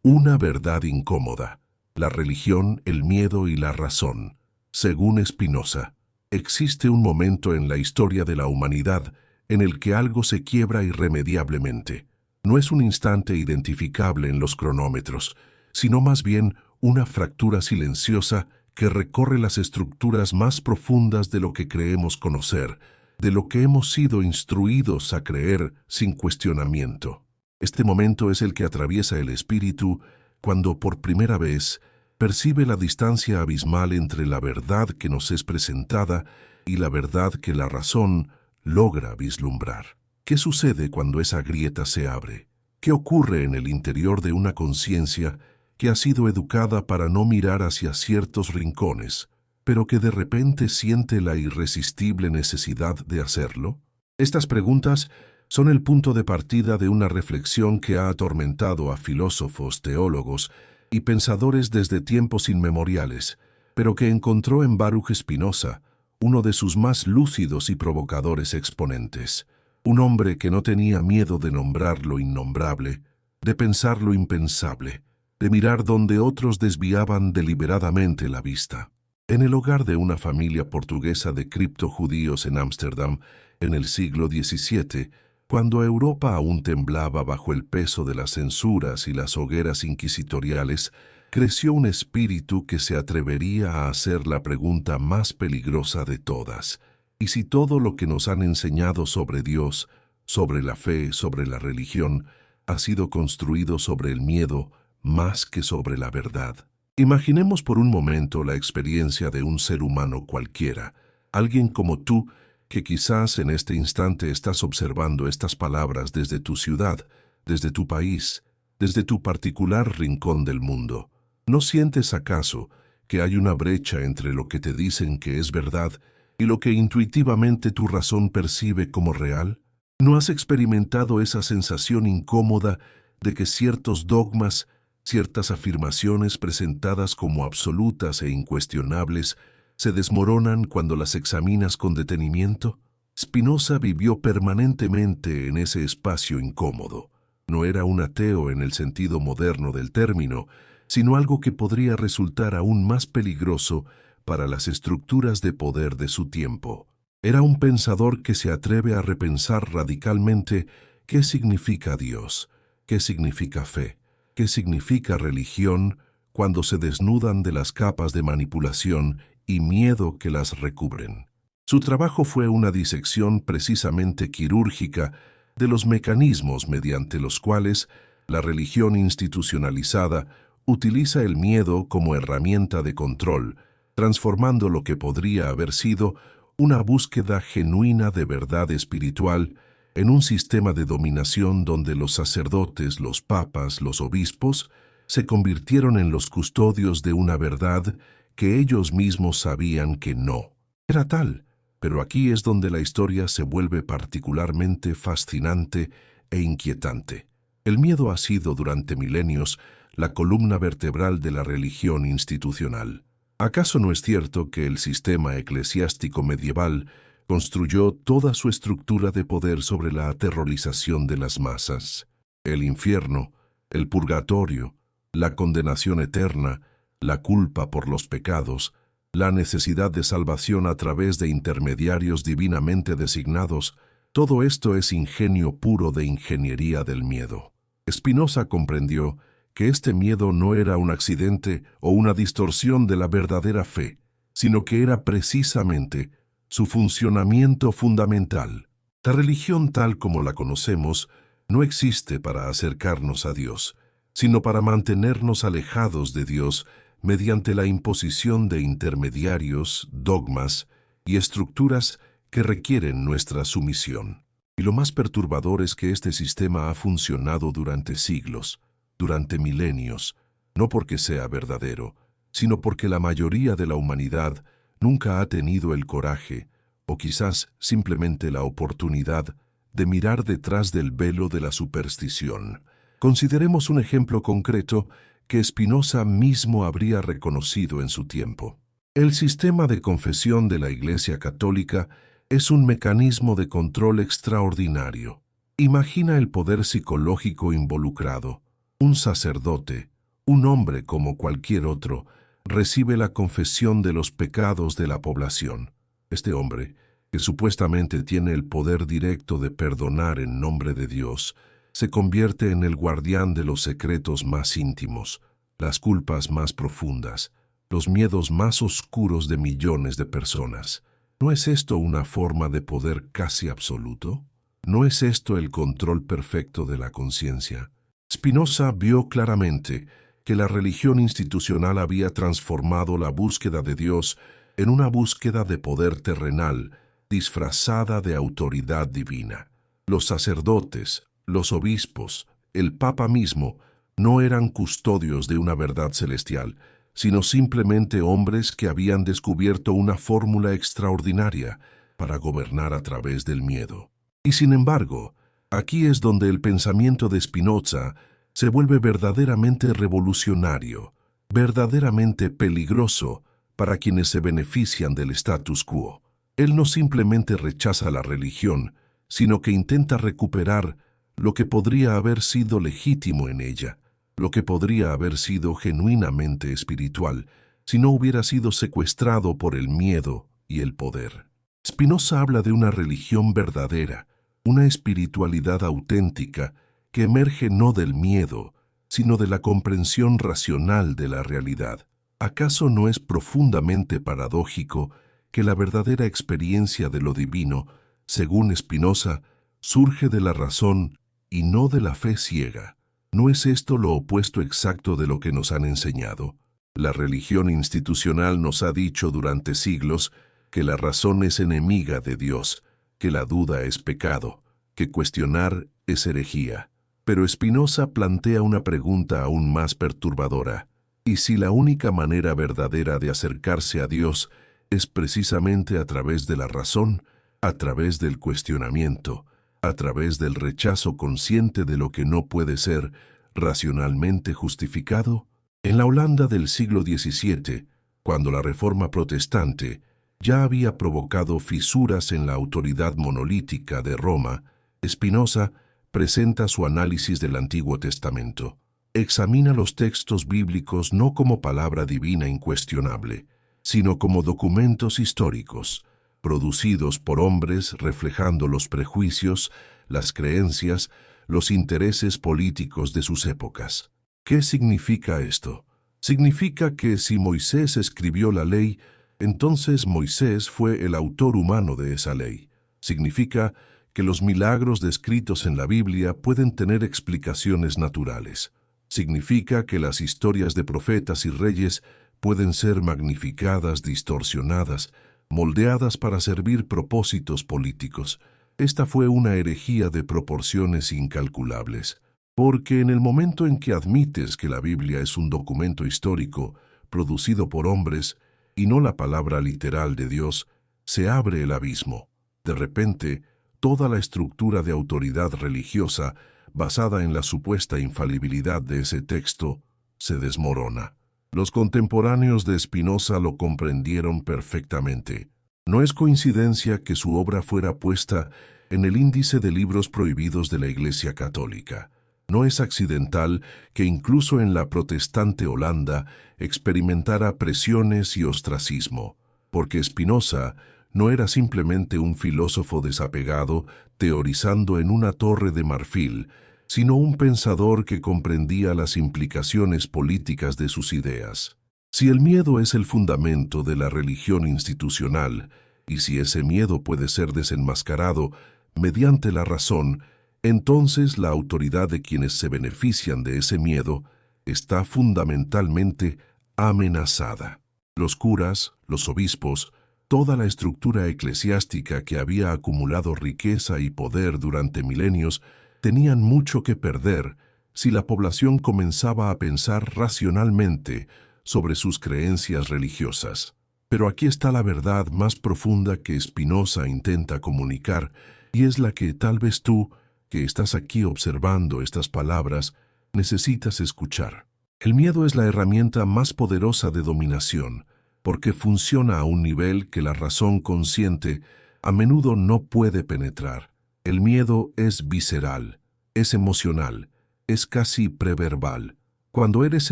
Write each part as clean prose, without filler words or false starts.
Una verdad incómoda. La religión, el miedo y la razón. Según Spinoza, existe un momento en la historia de la humanidad en el que algo se quiebra irremediablemente. No es un instante identificable en los cronómetros, sino más bien una fractura silenciosa que recorre las estructuras más profundas de lo que creemos conocer, de lo que hemos sido instruidos a creer sin cuestionamiento. Este momento es el que atraviesa el espíritu cuando por primera vez percibe la distancia abismal entre la verdad que nos es presentada y la verdad que la razón logra vislumbrar. ¿Qué sucede cuando esa grieta se abre? ¿Qué ocurre en el interior de una conciencia que ha sido educada para no mirar hacia ciertos rincones, pero que de repente siente la irresistible necesidad de hacerlo? Estas preguntas son el punto de partida de una reflexión que ha atormentado a filósofos, teólogos y pensadores desde tiempos inmemoriales, pero que encontró en Baruch Spinoza uno de sus más lúcidos y provocadores exponentes. Un hombre que no tenía miedo de nombrar lo innombrable, de pensar lo impensable, de mirar donde otros desviaban deliberadamente la vista. En el hogar de una familia portuguesa de criptojudíos en Ámsterdam, en el siglo XVII, cuando Europa aún temblaba bajo el peso de las censuras y las hogueras inquisitoriales, creció un espíritu que se atrevería a hacer la pregunta más peligrosa de todas. ¿Y si todo lo que nos han enseñado sobre Dios, sobre la fe, sobre la religión, ha sido construido sobre el miedo más que sobre la verdad? Imaginemos por un momento la experiencia de un ser humano cualquiera, alguien como tú, que quizás en este instante estás observando estas palabras desde tu ciudad, desde tu país, desde tu particular rincón del mundo. ¿No sientes acaso que hay una brecha entre lo que te dicen que es verdad y lo que intuitivamente tu razón percibe como real? ¿No has experimentado esa sensación incómoda de que ciertos dogmas, ciertas afirmaciones presentadas como absolutas e incuestionables, se desmoronan cuando las examinas con detenimiento? Spinoza vivió permanentemente en ese espacio incómodo. No era un ateo en el sentido moderno del término, sino algo que podría resultar aún más peligroso para las estructuras de poder de su tiempo. Era un pensador que se atreve a repensar radicalmente qué significa Dios, qué significa fe, qué significa religión cuando se desnudan de las capas de manipulación y miedo que las recubren. Su trabajo fue una disección precisamente quirúrgica de los mecanismos mediante los cuales la religión institucionalizada utiliza el miedo como herramienta de control, transformando lo que podría haber sido una búsqueda genuina de verdad espiritual en un sistema de dominación donde los sacerdotes, los papas, los obispos, se convirtieron en los custodios de una verdad que ellos mismos sabían que no era tal. Pero aquí es donde la historia se vuelve particularmente fascinante e inquietante. El miedo ha sido durante milenios la columna vertebral de la religión institucional. ¿Acaso no es cierto que el sistema eclesiástico medieval construyó toda su estructura de poder sobre la aterrorización de las masas? El infierno, el purgatorio, la condenación eterna, la culpa por los pecados, la necesidad de salvación a través de intermediarios divinamente designados, todo esto es ingenio puro de ingeniería del miedo. Spinoza comprendió que este miedo no era un accidente o una distorsión de la verdadera fe, sino que era precisamente su funcionamiento fundamental. La religión tal como la conocemos no existe para acercarnos a Dios, sino para mantenernos alejados de Dios mediante la imposición de intermediarios, dogmas y estructuras que requieren nuestra sumisión. Y lo más perturbador es que este sistema ha funcionado durante siglos, durante milenios, no porque sea verdadero, sino porque la mayoría de la humanidad nunca ha tenido el coraje, o quizás simplemente la oportunidad, de mirar detrás del velo de la superstición. Consideremos un ejemplo concreto que Spinoza mismo habría reconocido en su tiempo. El sistema de confesión de la Iglesia Católica es un mecanismo de control extraordinario. Imagina el poder psicológico involucrado. Un sacerdote, Un hombre como cualquier otro recibe la confesión de los pecados de la población. Este hombre, que supuestamente tiene el poder directo de perdonar en nombre de Dios, se convierte en el guardián de los secretos más íntimos, las culpas más profundas, los miedos más oscuros de millones de personas. ¿No es esto una forma de poder casi absoluto? ¿No es esto el control perfecto de la conciencia? Spinoza vio claramente que la religión institucional había transformado la búsqueda de Dios en una búsqueda de poder terrenal, disfrazada de autoridad divina. Los sacerdotes, los obispos, el Papa mismo, no eran custodios de una verdad celestial, sino simplemente hombres que habían descubierto una fórmula extraordinaria para gobernar a través del miedo. Y sin embargo, aquí es donde el pensamiento de Spinoza se vuelve verdaderamente revolucionario, verdaderamente peligroso para quienes se benefician del status quo. Él no simplemente rechaza la religión, sino que intenta recuperar lo que podría haber sido legítimo en ella, lo que podría haber sido genuinamente espiritual, si no hubiera sido secuestrado por el miedo y el poder. Spinoza habla de una religión verdadera, una espiritualidad auténtica que emerge no del miedo, sino de la comprensión racional de la realidad. ¿Acaso no es profundamente paradójico que la verdadera experiencia de lo divino, según Spinoza, surge de la razón y no de la fe ciega? ¿No es esto lo opuesto exacto de lo que nos han enseñado? La religión institucional nos ha dicho durante siglos que la razón es enemiga de Dios, que la duda es pecado, que cuestionar es herejía. Pero Spinoza plantea una pregunta aún más perturbadora. ¿Y si la única manera verdadera de acercarse a Dios es precisamente a través de la razón, a través del cuestionamiento, a través del rechazo consciente de lo que no puede ser racionalmente justificado? En la Holanda del siglo XVII, cuando la Reforma Protestante ya había provocado fisuras en la autoridad monolítica de Roma, Spinoza presenta su análisis del Antiguo Testamento. Examina los textos bíblicos no como palabra divina incuestionable, sino como documentos históricos, producidos por hombres reflejando los prejuicios, las creencias, los intereses políticos de sus épocas. ¿Qué significa esto? Significa que si Moisés escribió la ley, entonces Moisés fue el autor humano de esa ley. Significa que los milagros descritos en la Biblia pueden tener explicaciones naturales. Significa que las historias de profetas y reyes pueden ser magnificadas, distorsionadas, moldeadas para servir propósitos políticos. Esta fue una herejía de proporciones incalculables, porque en el momento en que admites que la Biblia es un documento histórico producido por hombres y no la palabra literal de Dios, se abre el abismo. De repente, toda la estructura de autoridad religiosa, basada en la supuesta infalibilidad de ese texto, se desmorona. Los contemporáneos de Spinoza lo comprendieron perfectamente. No es coincidencia que su obra fuera puesta en el índice de libros prohibidos de la Iglesia Católica. No es accidental que incluso en la protestante Holanda experimentara presiones y ostracismo, porque Spinoza no era simplemente un filósofo desapegado teorizando en una torre de marfil, sino un pensador que comprendía las implicaciones políticas de sus ideas. Si el miedo es el fundamento de la religión institucional, y si ese miedo puede ser desenmascarado mediante la razón, entonces la autoridad de quienes se benefician de ese miedo está fundamentalmente amenazada. Los curas, los obispos, toda la estructura eclesiástica que había acumulado riqueza y poder durante milenios tenían mucho que perder si la población comenzaba a pensar racionalmente sobre sus creencias religiosas. Pero aquí está la verdad más profunda que Spinoza intenta comunicar, y es la que tal vez tú, que estás aquí observando estas palabras, necesitas escuchar. El miedo es la herramienta más poderosa de dominación, porque funciona a un nivel que la razón consciente a menudo no puede penetrar. El miedo es visceral, es emocional, es casi preverbal. Cuando eres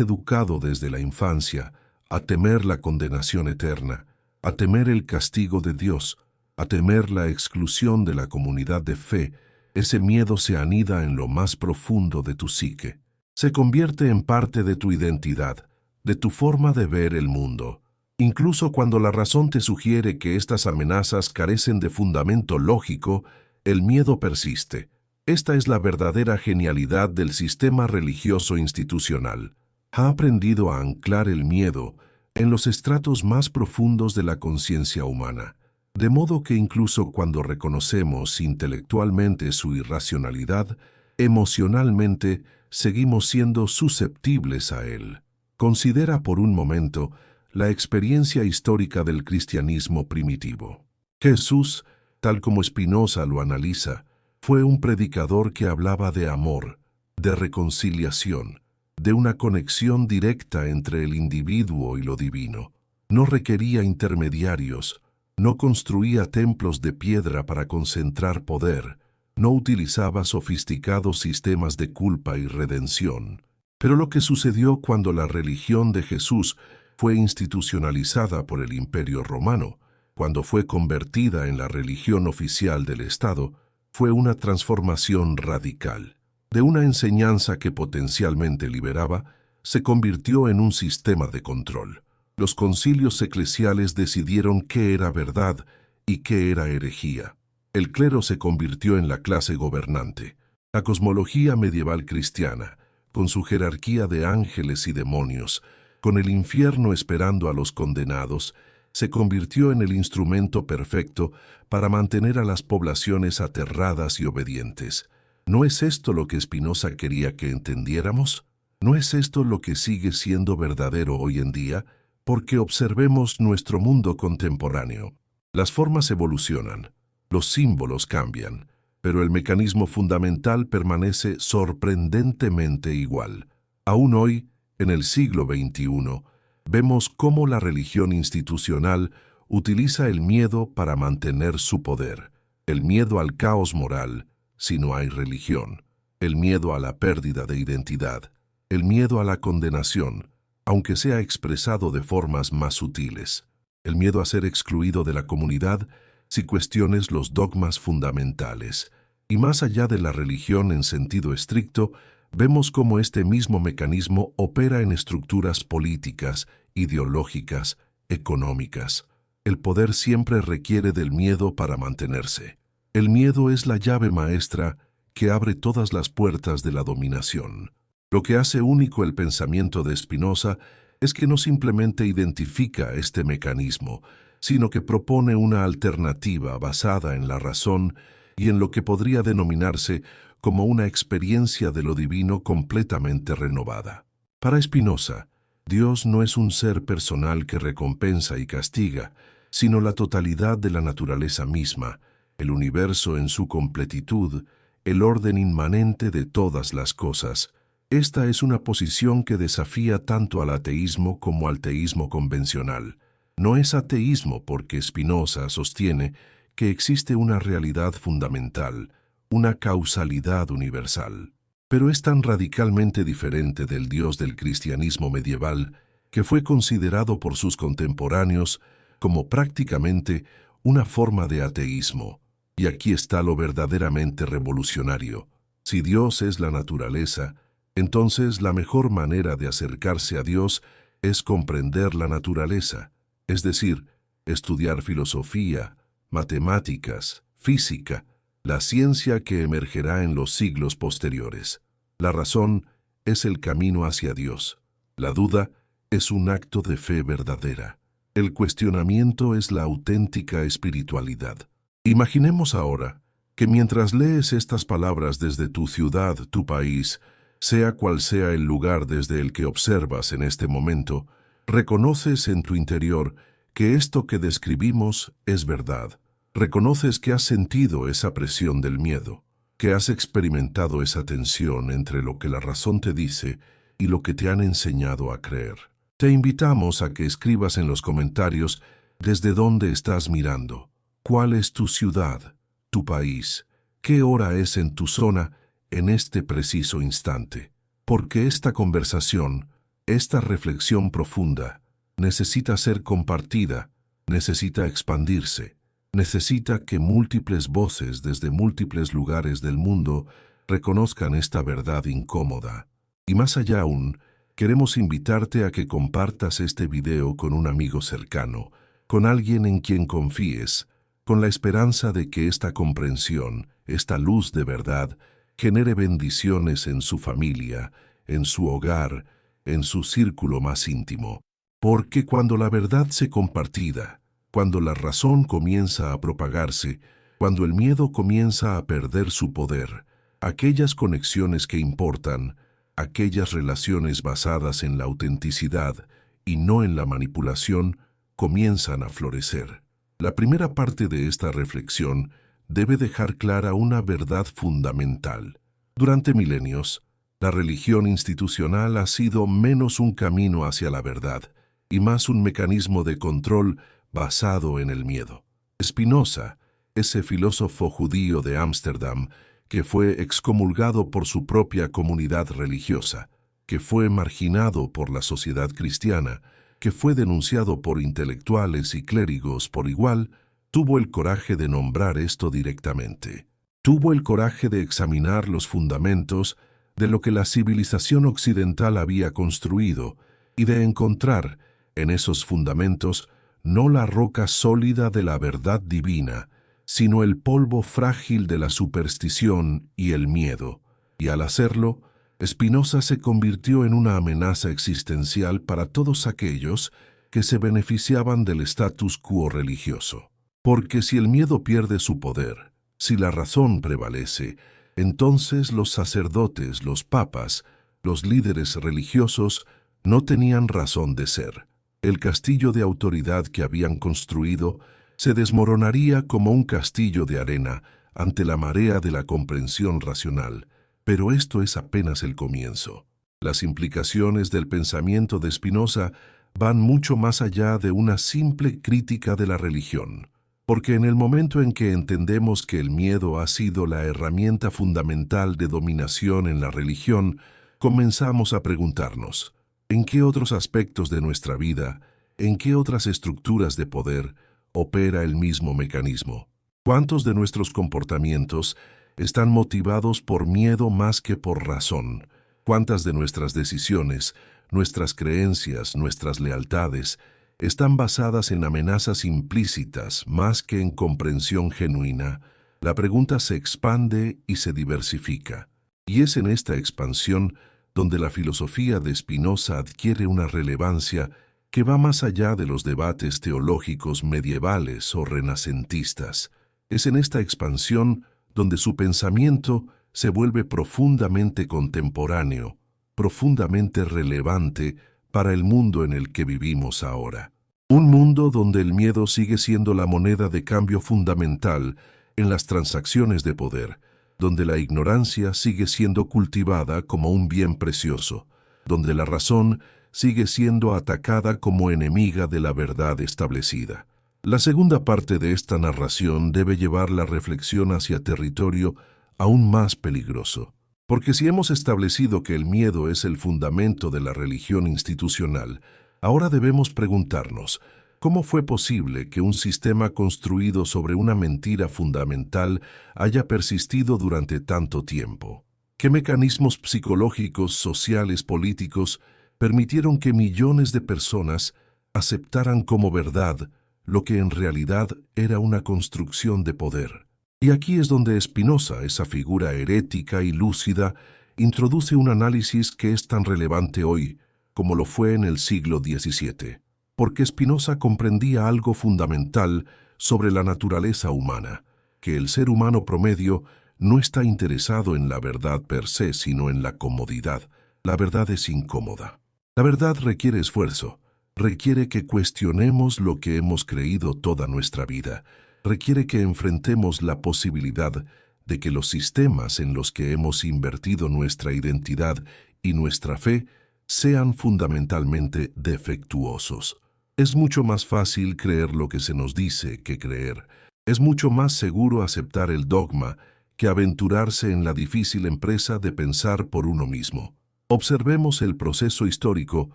educado desde la infancia a temer la condenación eterna, a temer el castigo de Dios, a temer la exclusión de la comunidad de fe, ese miedo se anida en lo más profundo de tu psique. Se convierte en parte de tu identidad, de tu forma de ver el mundo. Incluso cuando la razón te sugiere que estas amenazas carecen de fundamento lógico, el miedo persiste. Esta es la verdadera genialidad del sistema religioso institucional. Ha aprendido a anclar el miedo en los estratos más profundos de la conciencia humana, de modo que incluso cuando reconocemos intelectualmente su irracionalidad, emocionalmente seguimos siendo susceptibles a él. Considera por un momento la experiencia histórica del cristianismo primitivo. Jesús, tal como Spinoza lo analiza, fue un predicador que hablaba de amor, de reconciliación, de una conexión directa entre el individuo y lo divino. No requería intermediarios, no construía templos de piedra para concentrar poder, no utilizaba sofisticados sistemas de culpa y redención. Pero lo que sucedió cuando la religión de Jesús fue institucionalizada por el Imperio Romano, cuando fue convertida en la religión oficial del Estado, fue una transformación radical. De una enseñanza que potencialmente liberaba, se convirtió en un sistema de control. Los concilios eclesiales decidieron qué era verdad y qué era herejía. El clero se convirtió en la clase gobernante. La cosmología medieval cristiana, con su jerarquía de ángeles y demonios, con el infierno esperando a los condenados, se convirtió en el instrumento perfecto para mantener a las poblaciones aterradas y obedientes. ¿No es esto lo que Spinoza quería que entendiéramos? ¿No es esto lo que sigue siendo verdadero hoy en día? Porque observemos nuestro mundo contemporáneo. Las formas evolucionan, los símbolos cambian, pero el mecanismo fundamental permanece sorprendentemente igual. Aún hoy, en el siglo XXI, vemos cómo la religión institucional utiliza el miedo para mantener su poder. El miedo al caos moral, si no hay religión. El miedo a la pérdida de identidad. El miedo a la condenación, aunque sea expresado de formas más sutiles. El miedo a ser excluido de la comunidad si cuestiones los dogmas fundamentales. Y más allá de la religión en sentido estricto, vemos cómo este mismo mecanismo opera en estructuras políticas, ideológicas, económicas. El poder siempre requiere del miedo para mantenerse. El miedo es la llave maestra que abre todas las puertas de la dominación. Lo que hace único el pensamiento de Spinoza es que no simplemente identifica este mecanismo, sino que propone una alternativa basada en la razón y en lo que podría denominarse como una experiencia de lo divino completamente renovada. Para Spinoza, Dios no es un ser personal que recompensa y castiga, sino la totalidad de la naturaleza misma, el universo en su completitud, el orden inmanente de todas las cosas. Esta es una posición que desafía tanto al ateísmo como al teísmo convencional. No es ateísmo porque Spinoza sostiene que existe una realidad fundamental, una causalidad universal. Pero es tan radicalmente diferente del Dios del cristianismo medieval que fue considerado por sus contemporáneos como prácticamente una forma de ateísmo. Y aquí está lo verdaderamente revolucionario. Si Dios es la naturaleza, entonces la mejor manera de acercarse a Dios es comprender la naturaleza, es decir, estudiar filosofía, matemáticas, física, la ciencia que emergerá en los siglos posteriores. La razón es el camino hacia Dios. La duda es un acto de fe verdadera. El cuestionamiento es la auténtica espiritualidad. Imaginemos ahora que mientras lees estas palabras desde tu ciudad, tu país, sea cual sea el lugar desde el que observas en este momento, reconoces en tu interior que esto que describimos es verdad. Reconoces que has sentido esa presión del miedo, que has experimentado esa tensión entre lo que la razón te dice y lo que te han enseñado a creer. Te invitamos a que escribas en los comentarios desde dónde estás mirando. ¿Cuál es tu ciudad, tu país? ¿Qué hora es en tu zona en este preciso instante? Porque esta conversación, esta reflexión profunda, necesita ser compartida, necesita expandirse, necesita que múltiples voces desde múltiples lugares del mundo reconozcan esta verdad incómoda. Y más allá aún, queremos invitarte a que compartas este video con un amigo cercano, con alguien en quien confíes, con la esperanza de que esta comprensión, esta luz de verdad, genere bendiciones en su familia, en su hogar, en su círculo más íntimo. Porque cuando la verdad se compartida, cuando la razón comienza a propagarse, cuando el miedo comienza a perder su poder, aquellas conexiones que importan, aquellas relaciones basadas en la autenticidad y no en la manipulación, comienzan a florecer. La primera parte de esta reflexión debe dejar clara una verdad fundamental. Durante milenios, la religión institucional ha sido menos un camino hacia la verdad y más un mecanismo de control basado en el miedo. Spinoza, ese filósofo judío de Ámsterdam, que fue excomulgado por su propia comunidad religiosa, que fue marginado por la sociedad cristiana, que fue denunciado por intelectuales y clérigos por igual, tuvo el coraje de nombrar esto directamente. Tuvo el coraje de examinar los fundamentos de lo que la civilización occidental había construido y de encontrar en esos fundamentos no la roca sólida de la verdad divina, sino el polvo frágil de la superstición y el miedo. Y al hacerlo, Spinoza se convirtió en una amenaza existencial para todos aquellos que se beneficiaban del status quo religioso. Porque si el miedo pierde su poder, si la razón prevalece, entonces los sacerdotes, los papas, los líderes religiosos no tenían razón de ser. El castillo de autoridad que habían construido se desmoronaría como un castillo de arena ante la marea de la comprensión racional. Pero esto es apenas el comienzo. Las implicaciones del pensamiento de Spinoza van mucho más allá de una simple crítica de la religión. Porque en el momento en que entendemos que el miedo ha sido la herramienta fundamental de dominación en la religión, comenzamos a preguntarnos, ¿en qué otros aspectos de nuestra vida, en qué otras estructuras de poder opera el mismo mecanismo? ¿Cuántos de nuestros comportamientos están motivados por miedo más que por razón? ¿Cuántas de nuestras decisiones, nuestras creencias, nuestras lealtades están basadas en amenazas implícitas más que en comprensión genuina? La pregunta se expande y se diversifica. Y es en esta expansión donde la filosofía de Spinoza adquiere una relevancia que va más allá de los debates teológicos medievales o renacentistas. Es en esta expansión donde su pensamiento se vuelve profundamente contemporáneo, profundamente relevante para el mundo en el que vivimos ahora. Un mundo donde el miedo sigue siendo la moneda de cambio fundamental en las transacciones de poder, donde la ignorancia sigue siendo cultivada como un bien precioso, donde la razón sigue siendo atacada como enemiga de la verdad establecida. La segunda parte de esta narración debe llevar la reflexión hacia territorio aún más peligroso. Porque si hemos establecido que el miedo es el fundamento de la religión institucional, ahora debemos preguntarnos, ¿cómo fue posible que un sistema construido sobre una mentira fundamental haya persistido durante tanto tiempo? ¿Qué mecanismos psicológicos, sociales, políticos permitieron que millones de personas aceptaran como verdad lo que en realidad era una construcción de poder? Y aquí es donde Spinoza, esa figura herética y lúcida, introduce un análisis que es tan relevante hoy como lo fue en el siglo XVII. Porque Spinoza comprendía algo fundamental sobre la naturaleza humana, que el ser humano promedio no está interesado en la verdad per se, sino en la comodidad. La verdad es incómoda. La verdad requiere esfuerzo, requiere que cuestionemos lo que hemos creído toda nuestra vida, requiere que enfrentemos la posibilidad de que los sistemas en los que hemos invertido nuestra identidad y nuestra fe sean fundamentalmente defectuosos. Es mucho más fácil creer lo que se nos dice que creer. Es mucho más seguro aceptar el dogma que aventurarse en la difícil empresa de pensar por uno mismo. Observemos el proceso histórico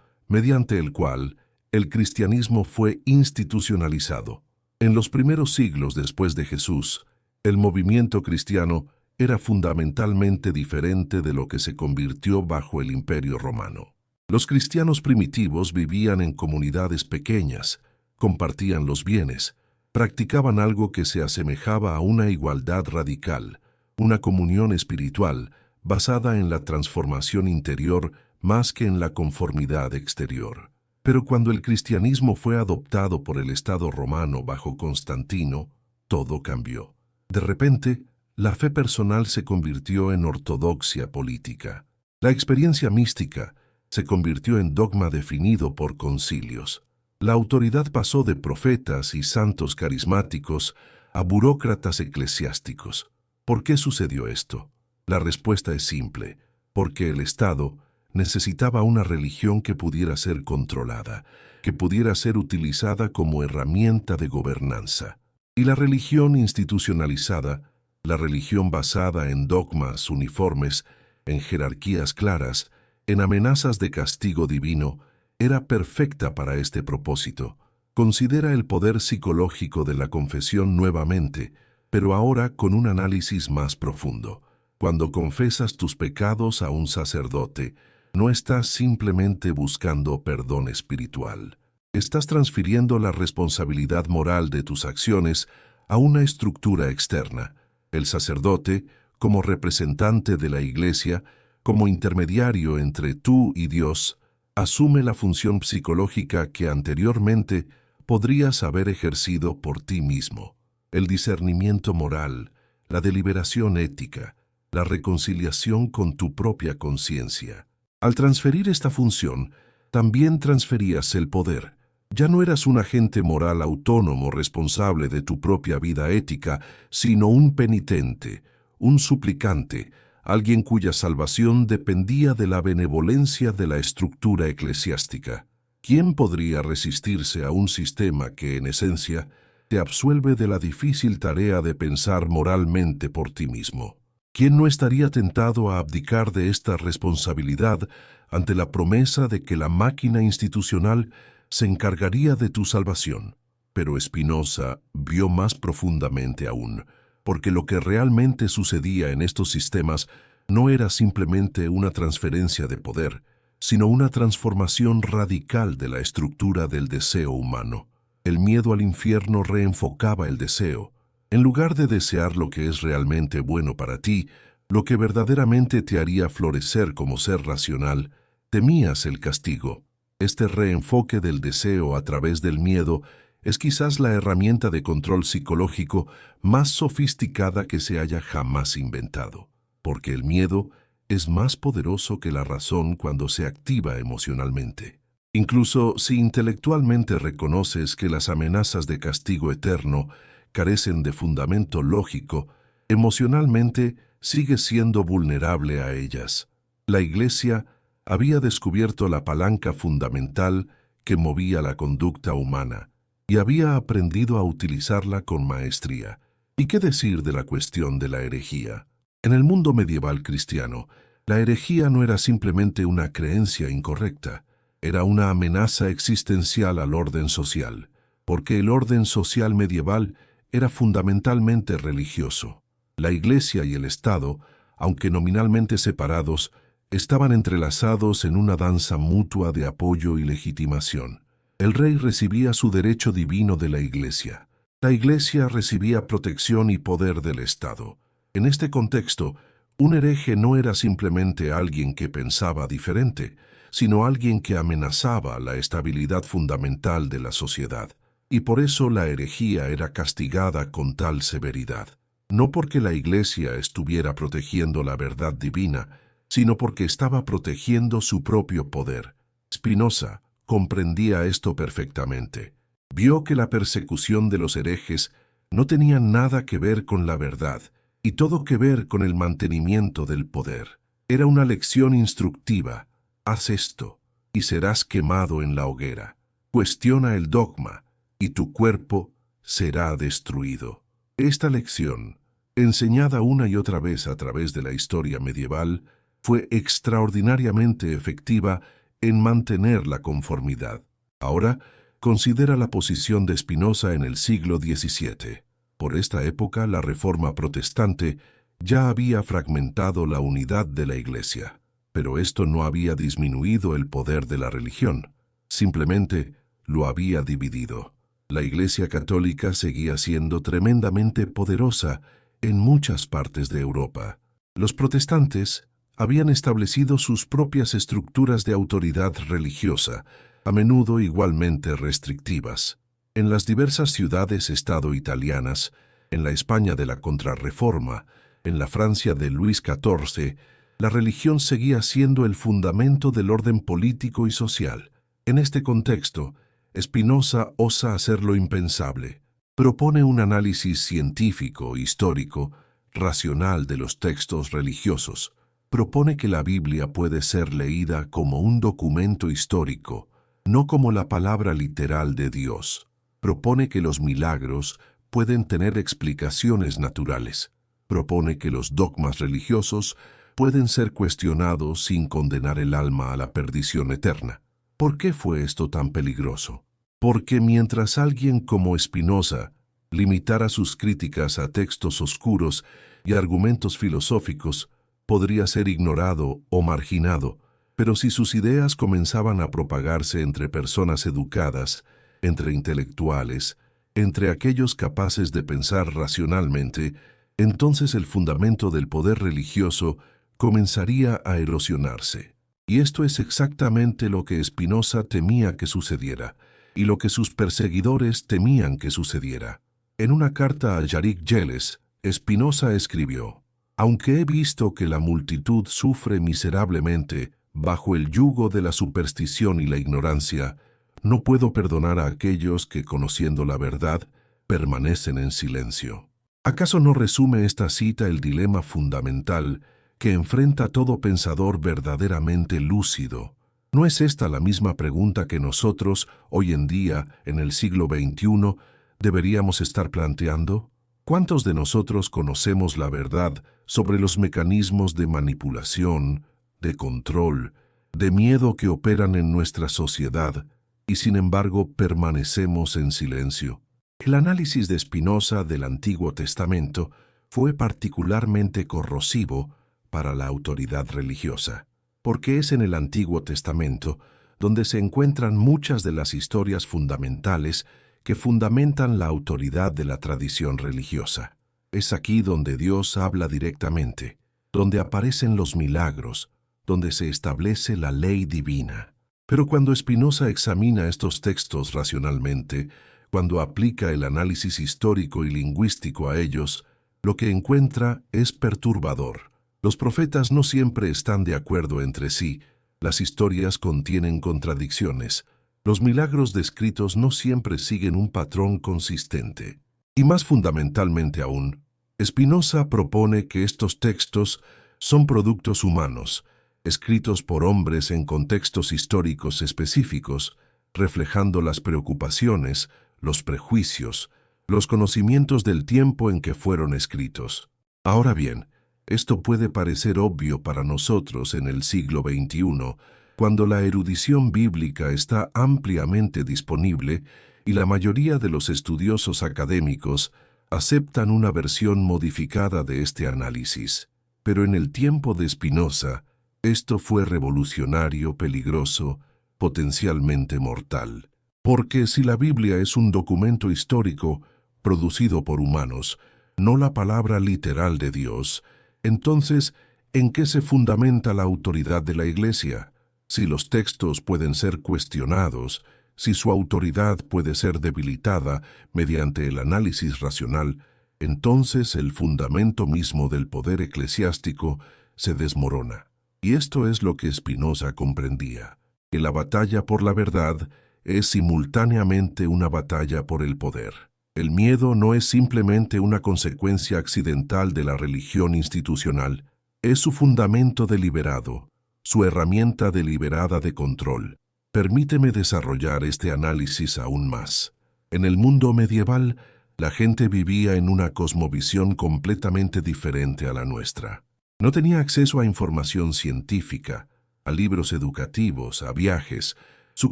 mediante el cual el cristianismo fue institucionalizado. En los primeros siglos después de Jesús, el movimiento cristiano era fundamentalmente diferente de lo que se convirtió bajo el Imperio Romano. Los cristianos primitivos vivían en comunidades pequeñas, compartían los bienes, practicaban algo que se asemejaba a una igualdad radical, una comunión espiritual basada en la transformación interior más que en la conformidad exterior. Pero cuando el cristianismo fue adoptado por el Estado romano bajo Constantino, todo cambió. De repente, la fe personal se convirtió en ortodoxia política. La experiencia mística se convirtió en dogma definido por concilios. La autoridad pasó de profetas y santos carismáticos a burócratas eclesiásticos. ¿Por qué sucedió esto? La respuesta es simple: porque el Estado necesitaba una religión que pudiera ser controlada, que pudiera ser utilizada como herramienta de gobernanza. Y la religión institucionalizada, la religión basada en dogmas uniformes, en jerarquías claras, en amenazas de castigo divino, era perfecta para este propósito. Considera el poder psicológico de la confesión nuevamente, pero ahora con un análisis más profundo. Cuando confesas tus pecados a un sacerdote, no estás simplemente buscando perdón espiritual. Estás transfiriendo la responsabilidad moral de tus acciones a una estructura externa. El sacerdote, como representante de la Iglesia, como intermediario entre tú y Dios, asume la función psicológica que anteriormente podrías haber ejercido por ti mismo. El discernimiento moral, la deliberación ética, la reconciliación con tu propia conciencia. Al transferir esta función, también transferías el poder. Ya no eras un agente moral autónomo responsable de tu propia vida ética, sino un penitente, un suplicante, alguien cuya salvación dependía de la benevolencia de la estructura eclesiástica. ¿Quién podría resistirse a un sistema que, en esencia, te absuelve de la difícil tarea de pensar moralmente por ti mismo? ¿Quién no estaría tentado a abdicar de esta responsabilidad ante la promesa de que la máquina institucional se encargaría de tu salvación? Pero Spinoza vio más profundamente aún, porque lo que realmente sucedía en estos sistemas no era simplemente una transferencia de poder, sino una transformación radical de la estructura del deseo humano. El miedo al infierno reenfocaba el deseo. En lugar de desear lo que es realmente bueno para ti, lo que verdaderamente te haría florecer como ser racional, temías el castigo. Este reenfoque del deseo a través del miedo es quizás la herramienta de control psicológico más sofisticada que se haya jamás inventado, porque el miedo es más poderoso que la razón cuando se activa emocionalmente. Incluso si intelectualmente reconoces que las amenazas de castigo eterno carecen de fundamento lógico, emocionalmente sigues siendo vulnerable a ellas. La Iglesia había descubierto la palanca fundamental que movía la conducta humana y había aprendido a utilizarla con maestría. ¿Y qué decir de la cuestión de la herejía? En el mundo medieval cristiano, la herejía no era simplemente una creencia incorrecta, era una amenaza existencial al orden social, porque el orden social medieval era fundamentalmente religioso. La Iglesia y el Estado, aunque nominalmente separados, estaban entrelazados en una danza mutua de apoyo y legitimación. El rey recibía su derecho divino de la Iglesia. La Iglesia recibía protección y poder del Estado. En este contexto, un hereje no era simplemente alguien que pensaba diferente, sino alguien que amenazaba la estabilidad fundamental de la sociedad. Y por eso la herejía era castigada con tal severidad. No porque la Iglesia estuviera protegiendo la verdad divina, sino porque estaba protegiendo su propio poder. Spinoza comprendía esto perfectamente. Vio que la persecución de los herejes no tenía nada que ver con la verdad, y todo que ver con el mantenimiento del poder. Era una lección instructiva. Haz esto, y serás quemado en la hoguera. Cuestiona el dogma, y tu cuerpo será destruido. Esta lección, enseñada una y otra vez a través de la historia medieval, fue extraordinariamente efectiva en mantener la conformidad. Ahora, considera la posición de Spinoza en el siglo XVII. Por esta época, la Reforma protestante ya había fragmentado la unidad de la Iglesia, pero esto no había disminuido el poder de la religión, simplemente lo había dividido. La Iglesia católica seguía siendo tremendamente poderosa en muchas partes de Europa. Los protestantes habían establecido sus propias estructuras de autoridad religiosa, a menudo igualmente restrictivas. En las diversas ciudades-estado italianas, en la España de la Contrarreforma, en la Francia de Luis XIV, la religión seguía siendo el fundamento del orden político y social. En este contexto, Spinoza osa hacer lo impensable. Propone un análisis científico, histórico, racional de los textos religiosos. Propone que la Biblia puede ser leída como un documento histórico, no como la palabra literal de Dios. Propone que los milagros pueden tener explicaciones naturales. Propone que los dogmas religiosos pueden ser cuestionados sin condenar el alma a la perdición eterna. ¿Por qué fue esto tan peligroso? Porque mientras alguien como Spinoza limitara sus críticas a textos oscuros y argumentos filosóficos, podría ser ignorado o marginado, pero si sus ideas comenzaban a propagarse entre personas educadas, entre intelectuales, entre aquellos capaces de pensar racionalmente, entonces el fundamento del poder religioso comenzaría a erosionarse. Y esto es exactamente lo que Spinoza temía que sucediera, y lo que sus perseguidores temían que sucediera. En una carta a Yarick Yeles, Spinoza escribió: «Aunque he visto que la multitud sufre miserablemente bajo el yugo de la superstición y la ignorancia, no puedo perdonar a aquellos que, conociendo la verdad, permanecen en silencio». ¿Acaso no resume esta cita el dilema fundamental que enfrenta todo pensador verdaderamente lúcido? ¿No es esta la misma pregunta que nosotros, hoy en día, en el siglo XXI, deberíamos estar planteando? ¿Cuántos de nosotros conocemos la verdad sobre los mecanismos de manipulación, de control, de miedo que operan en nuestra sociedad, y sin embargo permanecemos en silencio? El análisis de Spinoza del Antiguo Testamento fue particularmente corrosivo para la autoridad religiosa, porque es en el Antiguo Testamento donde se encuentran muchas de las historias fundamentales que fundamentan la autoridad de la tradición religiosa. Es aquí donde Dios habla directamente, donde aparecen los milagros, donde se establece la ley divina. Pero cuando Spinoza examina estos textos racionalmente, cuando aplica el análisis histórico y lingüístico a ellos, lo que encuentra es perturbador. Los profetas no siempre están de acuerdo entre sí, las historias contienen contradicciones, los milagros descritos no siempre siguen un patrón consistente. Y más fundamentalmente aún, Spinoza propone que estos textos son productos humanos, escritos por hombres en contextos históricos específicos, reflejando las preocupaciones, los prejuicios, los conocimientos del tiempo en que fueron escritos. Ahora bien, esto puede parecer obvio para nosotros en el siglo XXI, cuando la erudición bíblica está ampliamente disponible y la mayoría de los estudiosos académicos aceptan una versión modificada de este análisis. Pero en el tiempo de Spinoza, esto fue revolucionario, peligroso, potencialmente mortal. Porque si la Biblia es un documento histórico producido por humanos, no la palabra literal de Dios, entonces, ¿en qué se fundamenta la autoridad de la Iglesia? Si los textos pueden ser cuestionados, si su autoridad puede ser debilitada mediante el análisis racional, entonces el fundamento mismo del poder eclesiástico se desmorona. Y esto es lo que Spinoza comprendía, que la batalla por la verdad es simultáneamente una batalla por el poder. El miedo no es simplemente una consecuencia accidental de la religión institucional, es su fundamento deliberado, su herramienta deliberada de control. Permíteme desarrollar este análisis aún más. En el mundo medieval, la gente vivía en una cosmovisión completamente diferente a la nuestra. No tenía acceso a información científica, a libros educativos, a viajes. Su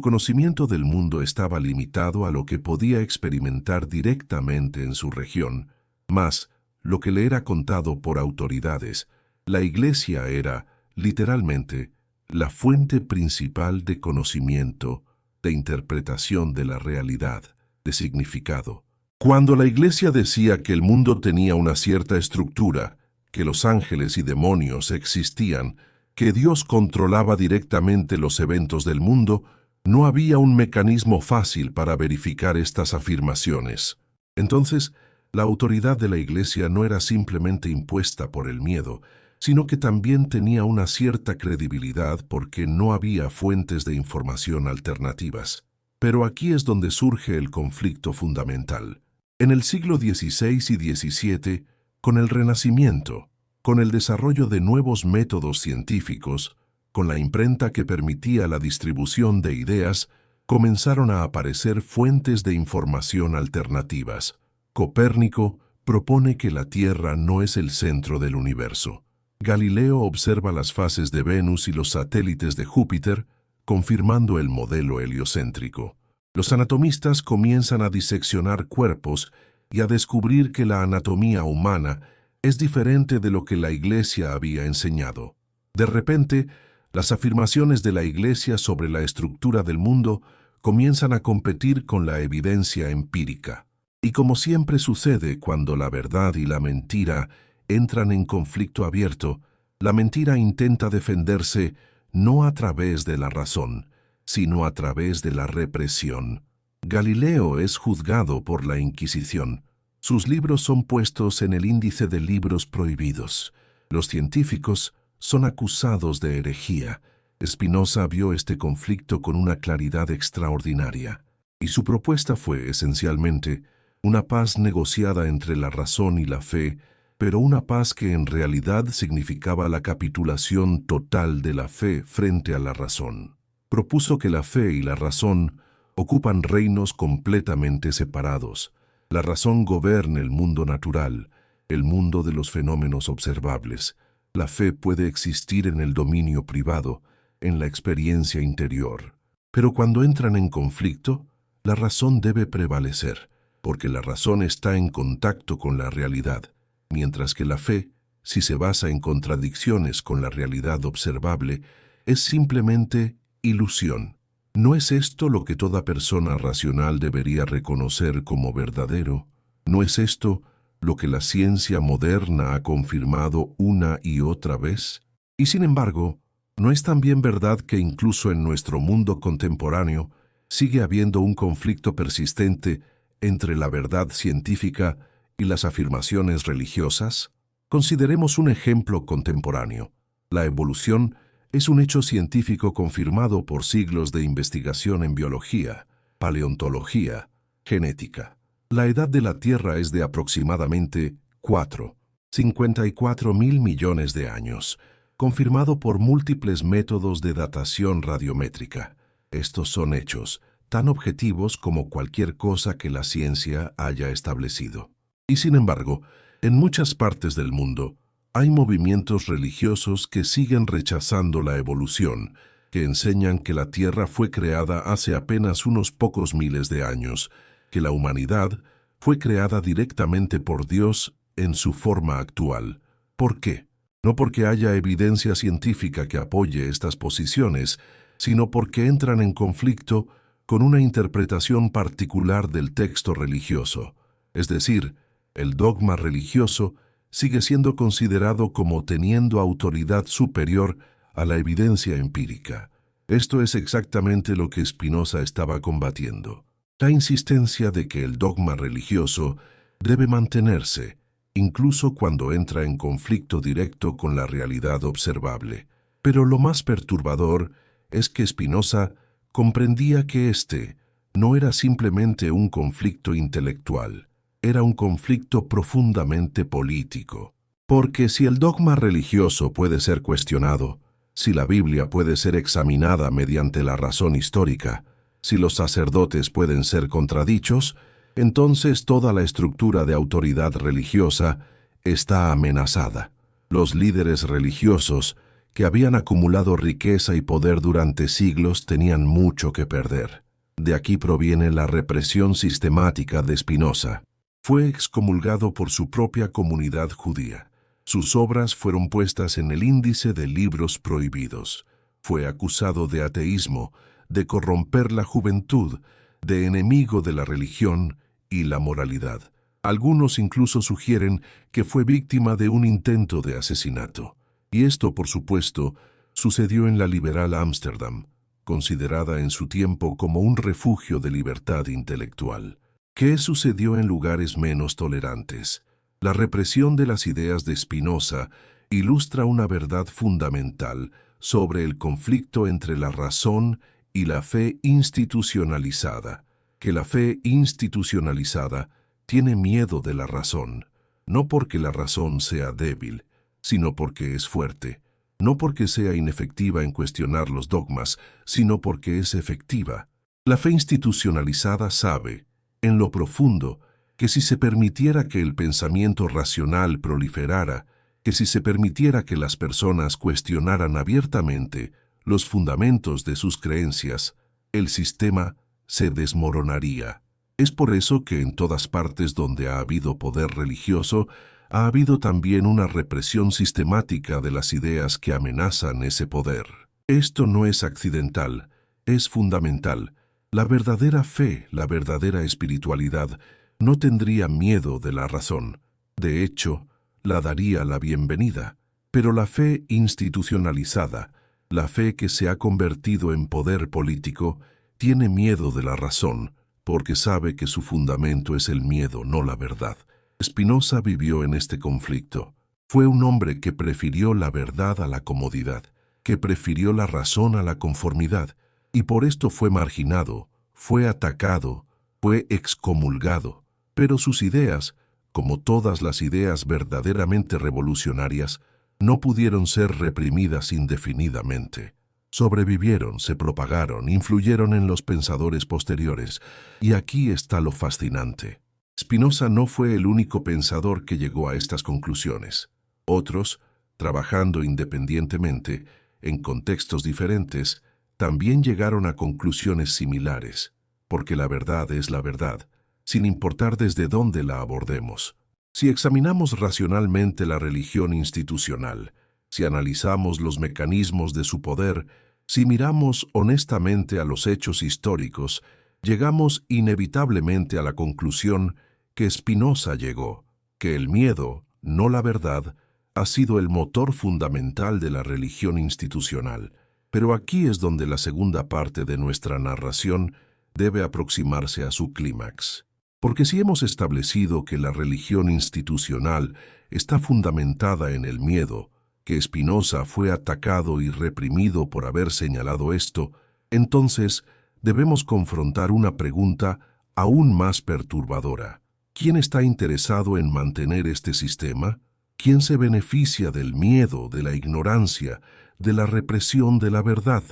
conocimiento del mundo estaba limitado a lo que podía experimentar directamente en su región, más lo que le era contado por autoridades. La Iglesia era, literalmente, la fuente principal de conocimiento, de interpretación de la realidad, de significado. Cuando la Iglesia decía que el mundo tenía una cierta estructura, que los ángeles y demonios existían, que Dios controlaba directamente los eventos del mundo, no había un mecanismo fácil para verificar estas afirmaciones. Entonces, la autoridad de la Iglesia no era simplemente impuesta por el miedo, sino que también tenía una cierta credibilidad porque no había fuentes de información alternativas. Pero aquí es donde surge el conflicto fundamental. En el siglo XVI y XVII, con el Renacimiento, con el desarrollo de nuevos métodos científicos, con la imprenta que permitía la distribución de ideas, comenzaron a aparecer fuentes de información alternativas. Copérnico propone que la Tierra no es el centro del universo. Galileo observa las fases de Venus y los satélites de Júpiter, confirmando el modelo heliocéntrico. Los anatomistas comienzan a diseccionar cuerpos y a descubrir que la anatomía humana es diferente de lo que la Iglesia había enseñado. De repente, las afirmaciones de la Iglesia sobre la estructura del mundo comienzan a competir con la evidencia empírica. Y como siempre sucede cuando la verdad y la mentira entran en conflicto abierto, la mentira intenta defenderse no a través de la razón, sino a través de la represión. Galileo es juzgado por la Inquisición. Sus libros son puestos en el índice de libros prohibidos. Los científicos son acusados de herejía. Spinoza vio este conflicto con una claridad extraordinaria, y su propuesta fue, esencialmente, una paz negociada entre la razón y la fe, pero una paz que en realidad significaba la capitulación total de la fe frente a la razón. Propuso que la fe y la razón ocupan reinos completamente separados. La razón gobierna el mundo natural, el mundo de los fenómenos observables. La fe puede existir en el dominio privado, en la experiencia interior. Pero cuando entran en conflicto, la razón debe prevalecer, porque la razón está en contacto con la realidad, mientras que la fe, si se basa en contradicciones con la realidad observable, es simplemente ilusión. ¿No es esto lo que toda persona racional debería reconocer como verdadero? ¿No es esto lo que la ciencia moderna ha confirmado una y otra vez? Y sin embargo, ¿no es también verdad que incluso en nuestro mundo contemporáneo sigue habiendo un conflicto persistente entre la verdad científica y las afirmaciones religiosas? Consideremos un ejemplo contemporáneo. La evolución es un hecho científico confirmado por siglos de investigación en biología, paleontología, genética. La edad de la Tierra es de aproximadamente 54.000 millones de años, confirmado por múltiples métodos de datación radiométrica. Estos son hechos tan objetivos como cualquier cosa que la ciencia haya establecido. Y sin embargo, en muchas partes del mundo, hay movimientos religiosos que siguen rechazando la evolución, que enseñan que la Tierra fue creada hace apenas unos pocos miles de años, que la humanidad fue creada directamente por Dios en su forma actual. ¿Por qué? No porque haya evidencia científica que apoye estas posiciones, sino porque entran en conflicto con una interpretación particular del texto religioso. Es decir, el dogma religioso sigue siendo considerado como teniendo autoridad superior a la evidencia empírica. Esto es exactamente lo que Spinoza estaba combatiendo. La insistencia de que el dogma religioso debe mantenerse, incluso cuando entra en conflicto directo con la realidad observable. Pero lo más perturbador es que Spinoza comprendía que este no era simplemente un conflicto intelectual, era un conflicto profundamente político. Porque si el dogma religioso puede ser cuestionado, si la Biblia puede ser examinada mediante la razón histórica, si los sacerdotes pueden ser contradichos, entonces toda la estructura de autoridad religiosa está amenazada. Los líderes religiosos, que habían acumulado riqueza y poder durante siglos, tenían mucho que perder. De aquí proviene la represión sistemática de Spinoza. Fue excomulgado por su propia comunidad judía. Sus obras fueron puestas en el índice de libros prohibidos. Fue acusado de ateísmo, de corromper la juventud, de enemigo de la religión y la moralidad. Algunos incluso sugieren que fue víctima de un intento de asesinato. Y esto, por supuesto, sucedió en la liberal Ámsterdam, considerada en su tiempo como un refugio de libertad intelectual. ¿Qué sucedió en lugares menos tolerantes? La represión de las ideas de Spinoza ilustra una verdad fundamental sobre el conflicto entre la razón y la fe institucionalizada, que la fe institucionalizada tiene miedo de la razón, no porque la razón sea débil, sino porque es fuerte, no porque sea inefectiva en cuestionar los dogmas, sino porque es efectiva. La fe institucionalizada sabe, en lo profundo, que si se permitiera que el pensamiento racional proliferara, que si se permitiera que las personas cuestionaran abiertamente los fundamentos de sus creencias, el sistema se desmoronaría. Es por eso que en todas partes donde ha habido poder religioso, ha habido también una represión sistemática de las ideas que amenazan ese poder. Esto no es accidental, es fundamental. La verdadera fe, la verdadera espiritualidad, no tendría miedo de la razón. De hecho, la daría la bienvenida. Pero la fe institucionalizada, la fe que se ha convertido en poder político, tiene miedo de la razón, porque sabe que su fundamento es el miedo, no la verdad. Spinoza vivió en este conflicto. Fue un hombre que prefirió la verdad a la comodidad, que prefirió la razón a la conformidad, y por esto fue marginado, fue atacado, fue excomulgado. Pero sus ideas, como todas las ideas verdaderamente revolucionarias, no pudieron ser reprimidas indefinidamente. Sobrevivieron, se propagaron, influyeron en los pensadores posteriores, y aquí está lo fascinante. Spinoza no fue el único pensador que llegó a estas conclusiones. Otros, trabajando independientemente, en contextos diferentes, también llegaron a conclusiones similares, porque la verdad es la verdad, sin importar desde dónde la abordemos. Si examinamos racionalmente la religión institucional, si analizamos los mecanismos de su poder, si miramos honestamente a los hechos históricos, llegamos inevitablemente a la conclusión que Spinoza llegó, que el miedo, no la verdad, ha sido el motor fundamental de la religión institucional. Pero aquí es donde la segunda parte de nuestra narración debe aproximarse a su clímax. Porque si hemos establecido que la religión institucional está fundamentada en el miedo, que Spinoza fue atacado y reprimido por haber señalado esto, entonces debemos confrontar una pregunta aún más perturbadora. ¿Quién está interesado en mantener este sistema? ¿Quién se beneficia del miedo, de la ignorancia, de la represión de la verdad?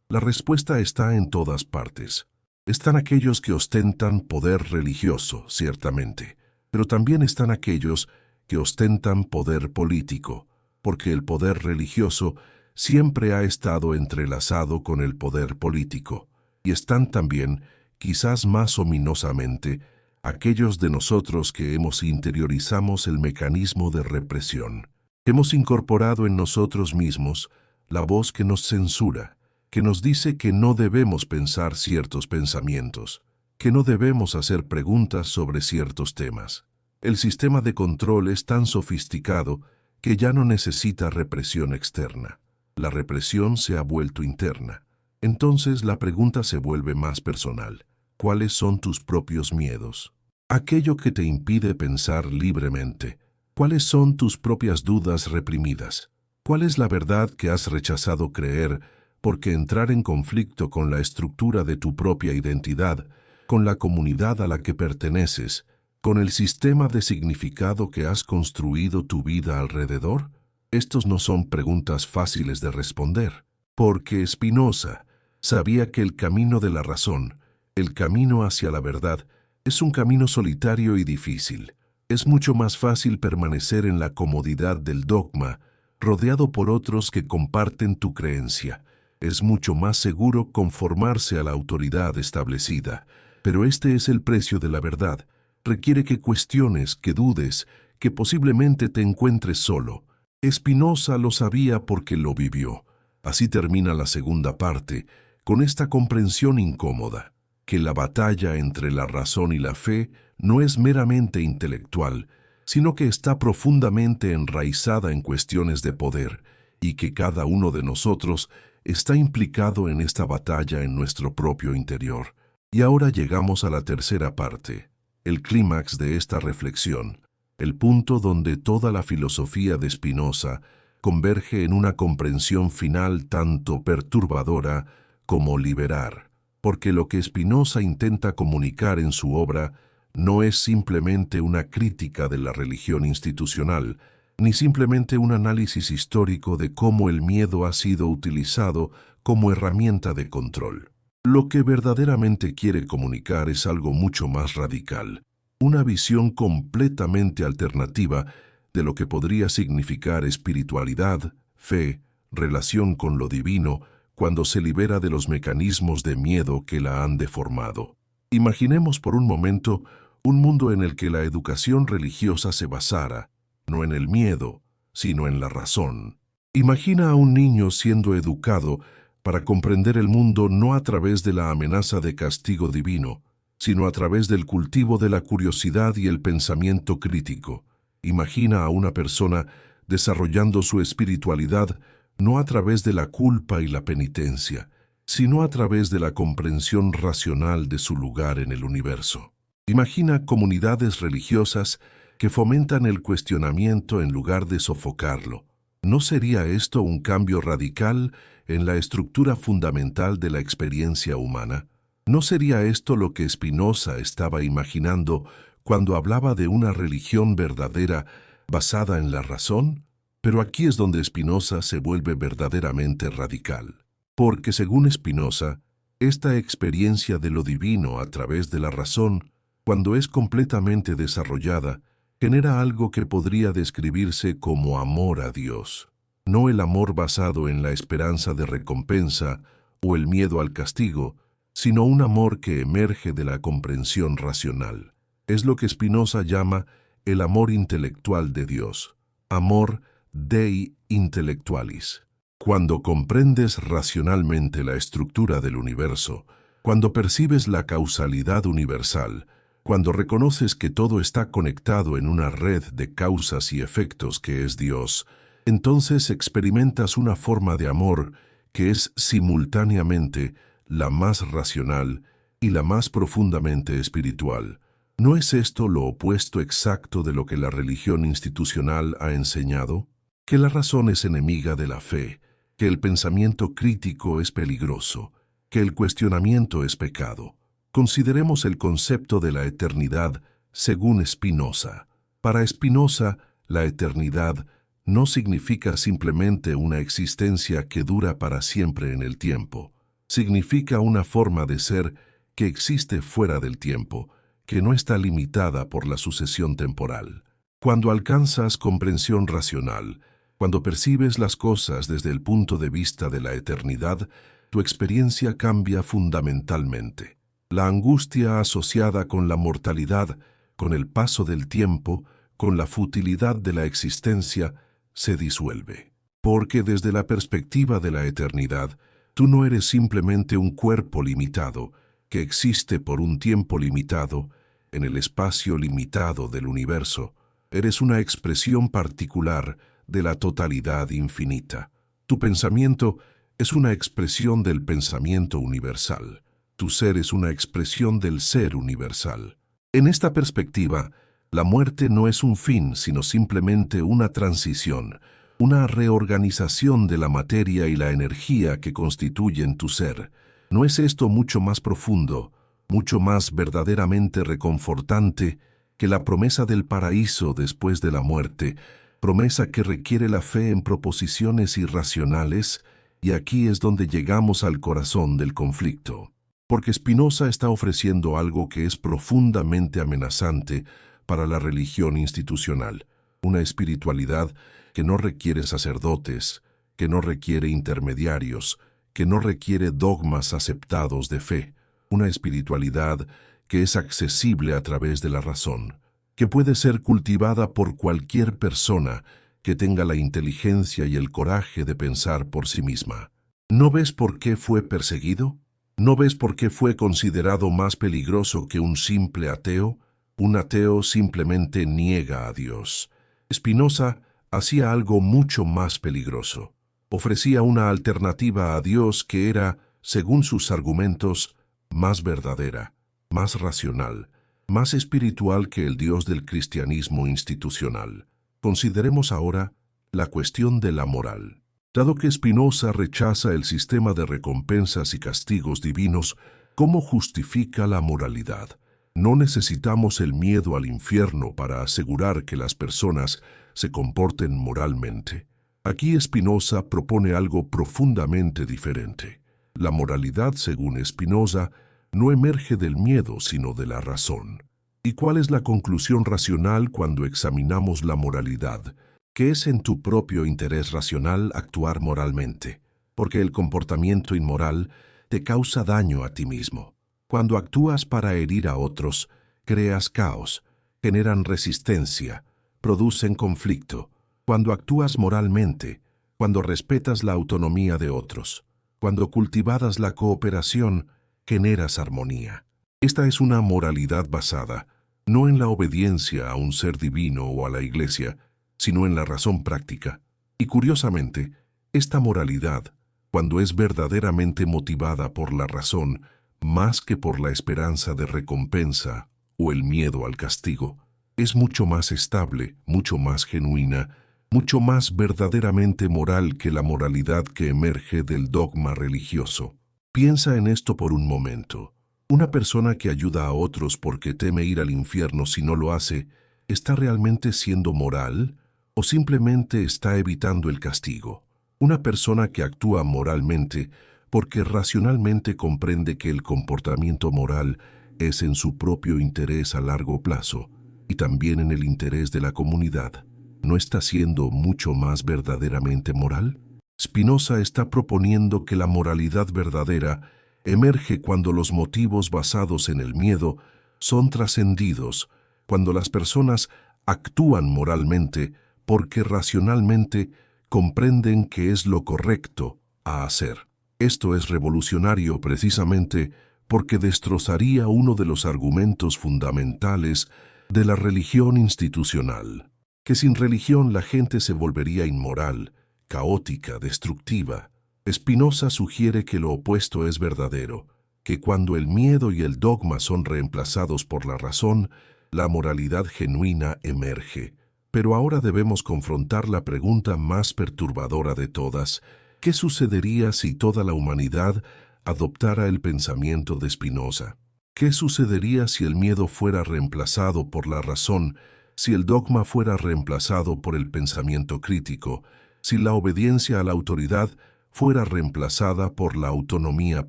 La respuesta está en todas partes. Están aquellos que ostentan poder religioso, ciertamente, pero también están aquellos que ostentan poder político, porque el poder religioso siempre ha estado entrelazado con el poder político, y están también, quizás más ominosamente, aquellos de nosotros que interiorizamos el mecanismo de represión. Hemos incorporado en nosotros mismos la voz que nos censura, que nos dice que no debemos pensar ciertos pensamientos, que no debemos hacer preguntas sobre ciertos temas. El sistema de control es tan sofisticado que ya no necesita represión externa. La represión se ha vuelto interna. Entonces la pregunta se vuelve más personal. ¿Cuáles son tus propios miedos? Aquello que te impide pensar libremente. ¿Cuáles son tus propias dudas reprimidas? ¿Cuál es la verdad que has rechazado creer porque entrar en conflicto con la estructura de tu propia identidad, con la comunidad a la que perteneces, con el sistema de significado que has construido tu vida alrededor? Estos no son preguntas fáciles de responder, porque Spinoza sabía que el camino de la razón, el camino hacia la verdad, es un camino solitario y difícil. Es mucho más fácil permanecer en la comodidad del dogma, rodeado por otros que comparten tu creencia. Es mucho más seguro conformarse a la autoridad establecida. Pero este es el precio de la verdad. Requiere que cuestiones, que dudes, que posiblemente te encuentres solo. Spinoza lo sabía porque lo vivió. Así termina la segunda parte, con esta comprensión incómoda, que la batalla entre la razón y la fe no es meramente intelectual, sino que está profundamente enraizada en cuestiones de poder, y que cada uno de nosotros está implicado en esta batalla en nuestro propio interior. Y ahora llegamos a la tercera parte, el clímax de esta reflexión, el punto donde toda la filosofía de Spinoza converge en una comprensión final tanto perturbadora como liberar, porque lo que Spinoza intenta comunicar en su obra no es simplemente una crítica de la religión institucional, ni simplemente un análisis histórico de cómo el miedo ha sido utilizado como herramienta de control. Lo que verdaderamente quiere comunicar es algo mucho más radical, una visión completamente alternativa de lo que podría significar espiritualidad, fe, relación con lo divino, cuando se libera de los mecanismos de miedo que la han deformado. Imaginemos por un momento un mundo en el que la educación religiosa se basara, no en el miedo, sino en la razón. Imagina a un niño siendo educado para comprender el mundo no a través de la amenaza de castigo divino, sino a través del cultivo de la curiosidad y el pensamiento crítico. Imagina a una persona desarrollando su espiritualidad no a través de la culpa y la penitencia, sino a través de la comprensión racional de su lugar en el universo. Imagina comunidades religiosas que fomentan el cuestionamiento en lugar de sofocarlo. ¿No sería esto un cambio radical en la estructura fundamental de la experiencia humana? ¿No sería esto lo que Spinoza estaba imaginando cuando hablaba de una religión verdadera basada en la razón? Pero aquí es donde Spinoza se vuelve verdaderamente radical. Porque según Spinoza, esta experiencia de lo divino a través de la razón, cuando es completamente desarrollada, genera algo que podría describirse como amor a Dios. No el amor basado en la esperanza de recompensa o el miedo al castigo, sino un amor que emerge de la comprensión racional. Es lo que Spinoza llama el amor intelectual de Dios, amor Dei intellectualis. Cuando comprendes racionalmente la estructura del universo, cuando percibes la causalidad universal, cuando reconoces que todo está conectado en una red de causas y efectos que es Dios, entonces experimentas una forma de amor que es simultáneamente la más racional y la más profundamente espiritual. ¿No es esto lo opuesto exacto de lo que la religión institucional ha enseñado? Que la razón es enemiga de la fe, que el pensamiento crítico es peligroso, que el cuestionamiento es pecado. Consideremos el concepto de la eternidad según Spinoza. Para Spinoza, la eternidad no significa simplemente una existencia que dura para siempre en el tiempo. Significa una forma de ser que existe fuera del tiempo, que no está limitada por la sucesión temporal. Cuando alcanzas comprensión racional, cuando percibes las cosas desde el punto de vista de la eternidad, tu experiencia cambia fundamentalmente. La angustia asociada con la mortalidad, con el paso del tiempo, con la futilidad de la existencia, se disuelve. Porque desde la perspectiva de la eternidad, tú no eres simplemente un cuerpo limitado, que existe por un tiempo limitado, en el espacio limitado del universo. Eres una expresión particular de la totalidad infinita. Tu pensamiento es una expresión del pensamiento universal. Tu ser es una expresión del ser universal. En esta perspectiva, la muerte no es un fin, sino simplemente una transición, una reorganización de la materia y la energía que constituyen tu ser. ¿No es esto mucho más profundo, mucho más verdaderamente reconfortante que la promesa del paraíso después de la muerte, promesa que requiere la fe en proposiciones irracionales? Y aquí es donde llegamos al corazón del conflicto. Porque Spinoza está ofreciendo algo que es profundamente amenazante para la religión institucional, una espiritualidad que no requiere sacerdotes, que no requiere intermediarios, que no requiere dogmas aceptados de fe, una espiritualidad que es accesible a través de la razón, que puede ser cultivada por cualquier persona que tenga la inteligencia y el coraje de pensar por sí misma. ¿No ves por qué fue perseguido? ¿No ves por qué fue considerado más peligroso que un simple ateo? Un ateo simplemente niega a Dios. Spinoza hacía algo mucho más peligroso. Ofrecía una alternativa a Dios que era, según sus argumentos, más verdadera, más racional, más espiritual que el Dios del cristianismo institucional. Consideremos ahora la cuestión de la moral. Dado que Spinoza rechaza el sistema de recompensas y castigos divinos, ¿cómo justifica la moralidad? No necesitamos el miedo al infierno para asegurar que las personas se comporten moralmente. Aquí Spinoza propone algo profundamente diferente. La moralidad, según Spinoza, no emerge del miedo, sino de la razón. ¿Y cuál es la conclusión racional cuando examinamos la moralidad? Que es en tu propio interés racional actuar moralmente, porque el comportamiento inmoral te causa daño a ti mismo. Cuando actúas para herir a otros, creas caos, generan resistencia, producen conflicto. Cuando actúas moralmente, cuando respetas la autonomía de otros, cuando cultivadas la cooperación, generas armonía. Esta es una moralidad basada, no en la obediencia a un ser divino o a la Iglesia, sino en la razón práctica. Y curiosamente, esta moralidad, cuando es verdaderamente motivada por la razón, más que por la esperanza de recompensa o el miedo al castigo, es mucho más estable, mucho más genuina, mucho más verdaderamente moral que la moralidad que emerge del dogma religioso. Piensa en esto por un momento. Una persona que ayuda a otros porque teme ir al infierno si no lo hace, ¿está realmente siendo moral o simplemente está evitando el castigo? Una persona que actúa moralmente porque racionalmente comprende que el comportamiento moral es en su propio interés a largo plazo y también en el interés de la comunidad, ¿no está siendo mucho más verdaderamente moral? Spinoza está proponiendo que la moralidad verdadera emerge cuando los motivos basados en el miedo son trascendidos, cuando las personas actúan moralmente porque racionalmente comprenden que es lo correcto a hacer. Esto es revolucionario precisamente porque destrozaría uno de los argumentos fundamentales de la religión institucional, que sin religión la gente se volvería inmoral, caótica, destructiva. Spinoza sugiere que lo opuesto es verdadero, que cuando el miedo y el dogma son reemplazados por la razón, la moralidad genuina emerge. Pero ahora debemos confrontar la pregunta más perturbadora de todas: ¿qué sucedería si toda la humanidad adoptara el pensamiento de Spinoza? ¿Qué sucedería si el miedo fuera reemplazado por la razón, si el dogma fuera reemplazado por el pensamiento crítico, si la obediencia a la autoridad fuera reemplazada por la autonomía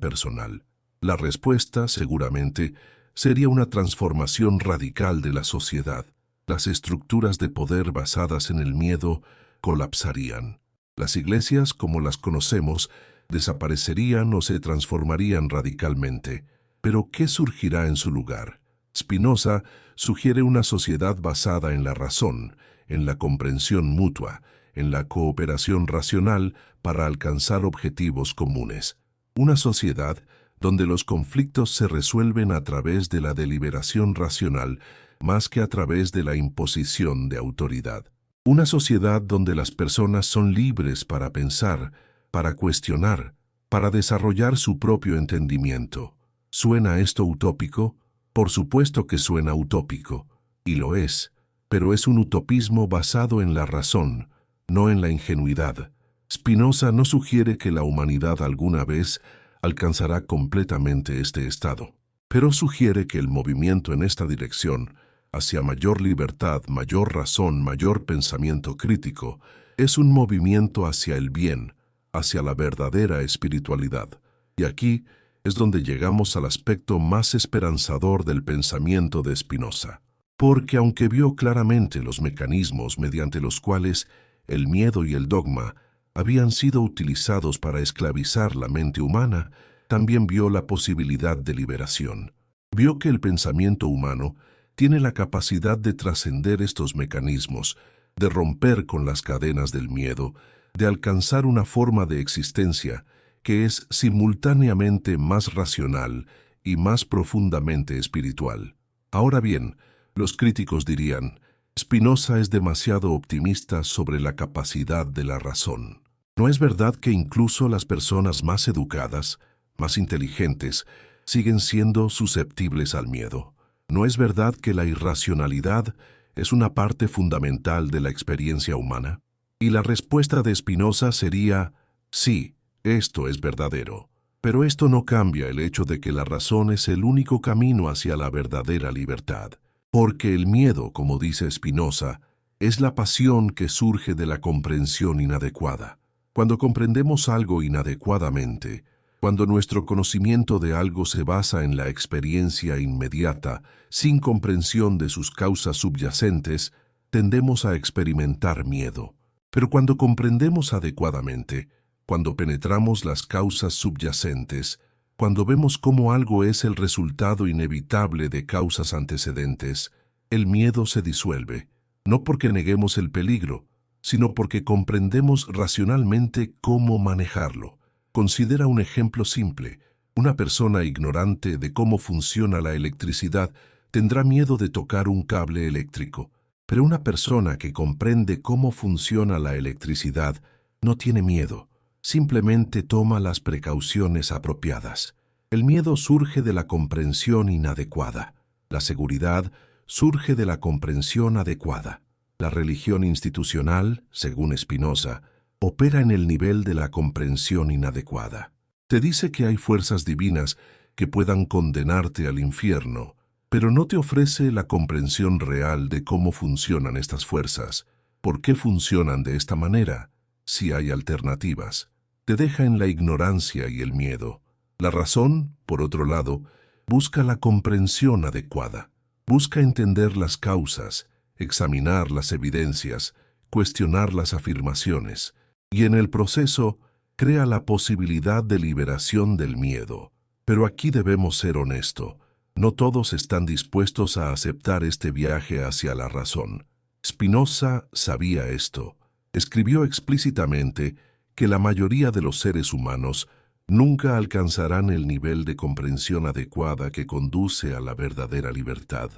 personal? La respuesta, seguramente, sería una transformación radical de la sociedad. Las estructuras de poder basadas en el miedo colapsarían. Las iglesias, como las conocemos, desaparecerían o se transformarían radicalmente. Pero ¿qué surgirá en su lugar? Spinoza sugiere una sociedad basada en la razón, en la comprensión mutua, en la cooperación racional para alcanzar objetivos comunes. Una sociedad donde los conflictos se resuelven a través de la deliberación racional más que a través de la imposición de autoridad. Una sociedad donde las personas son libres para pensar, para cuestionar, para desarrollar su propio entendimiento. ¿Suena esto utópico? Por supuesto que suena utópico, y lo es, pero es un utopismo basado en la razón, no en la ingenuidad. Spinoza no sugiere que la humanidad alguna vez alcanzará completamente este estado, pero sugiere que el movimiento en esta dirección, hacia mayor libertad, mayor razón, mayor pensamiento crítico, es un movimiento hacia el bien, hacia la verdadera espiritualidad. Y aquí es donde llegamos al aspecto más esperanzador del pensamiento de Spinoza. porque aunque vio claramente los mecanismos mediante los cuales el miedo y el dogma habían sido utilizados para esclavizar la mente humana, también vio la posibilidad de liberación. Vio que el pensamiento humano tiene la capacidad de trascender estos mecanismos, de romper con las cadenas del miedo, de alcanzar una forma de existencia que es simultáneamente más racional y más profundamente espiritual. Ahora bien, los críticos dirían, Spinoza es demasiado optimista sobre la capacidad de la razón. ¿No es verdad que incluso las personas más educadas, más inteligentes, siguen siendo susceptibles al miedo? ¿No es verdad que la irracionalidad es una parte fundamental de la experiencia humana? Y la respuesta de Spinoza sería, sí, esto es verdadero. Pero esto no cambia el hecho de que la razón es el único camino hacia la verdadera libertad. Porque el miedo, como dice Spinoza, es la pasión que surge de la comprensión inadecuada. Cuando comprendemos algo inadecuadamente, cuando nuestro conocimiento de algo se basa en la experiencia inmediata, sin comprensión de sus causas subyacentes, tendemos a experimentar miedo. Pero cuando comprendemos adecuadamente, cuando penetramos las causas subyacentes, cuando vemos cómo algo es el resultado inevitable de causas antecedentes, el miedo se disuelve, no porque neguemos el peligro, sino porque comprendemos racionalmente cómo manejarlo. Considera un ejemplo simple. Una persona ignorante de cómo funciona la electricidad tendrá miedo de tocar un cable eléctrico, pero una persona que comprende cómo funciona la electricidad no tiene miedo, simplemente toma las precauciones apropiadas. El miedo surge de la comprensión inadecuada. La seguridad surge de la comprensión adecuada. La religión institucional, según Spinoza, opera en el nivel de la comprensión inadecuada. Te dice que hay fuerzas divinas que puedan condenarte al infierno, pero no te ofrece la comprensión real de cómo funcionan estas fuerzas, por qué funcionan de esta manera, si hay alternativas. Te deja en la ignorancia y el miedo. La razón, por otro lado, busca la comprensión adecuada, busca entender las causas, examinar las evidencias, cuestionar las afirmaciones, y en el proceso crea la posibilidad de liberación del miedo. Pero aquí debemos ser honestos. No todos están dispuestos a aceptar este viaje hacia la razón. Spinoza sabía esto. Escribió explícitamente que la mayoría de los seres humanos nunca alcanzarán el nivel de comprensión adecuada que conduce a la verdadera libertad.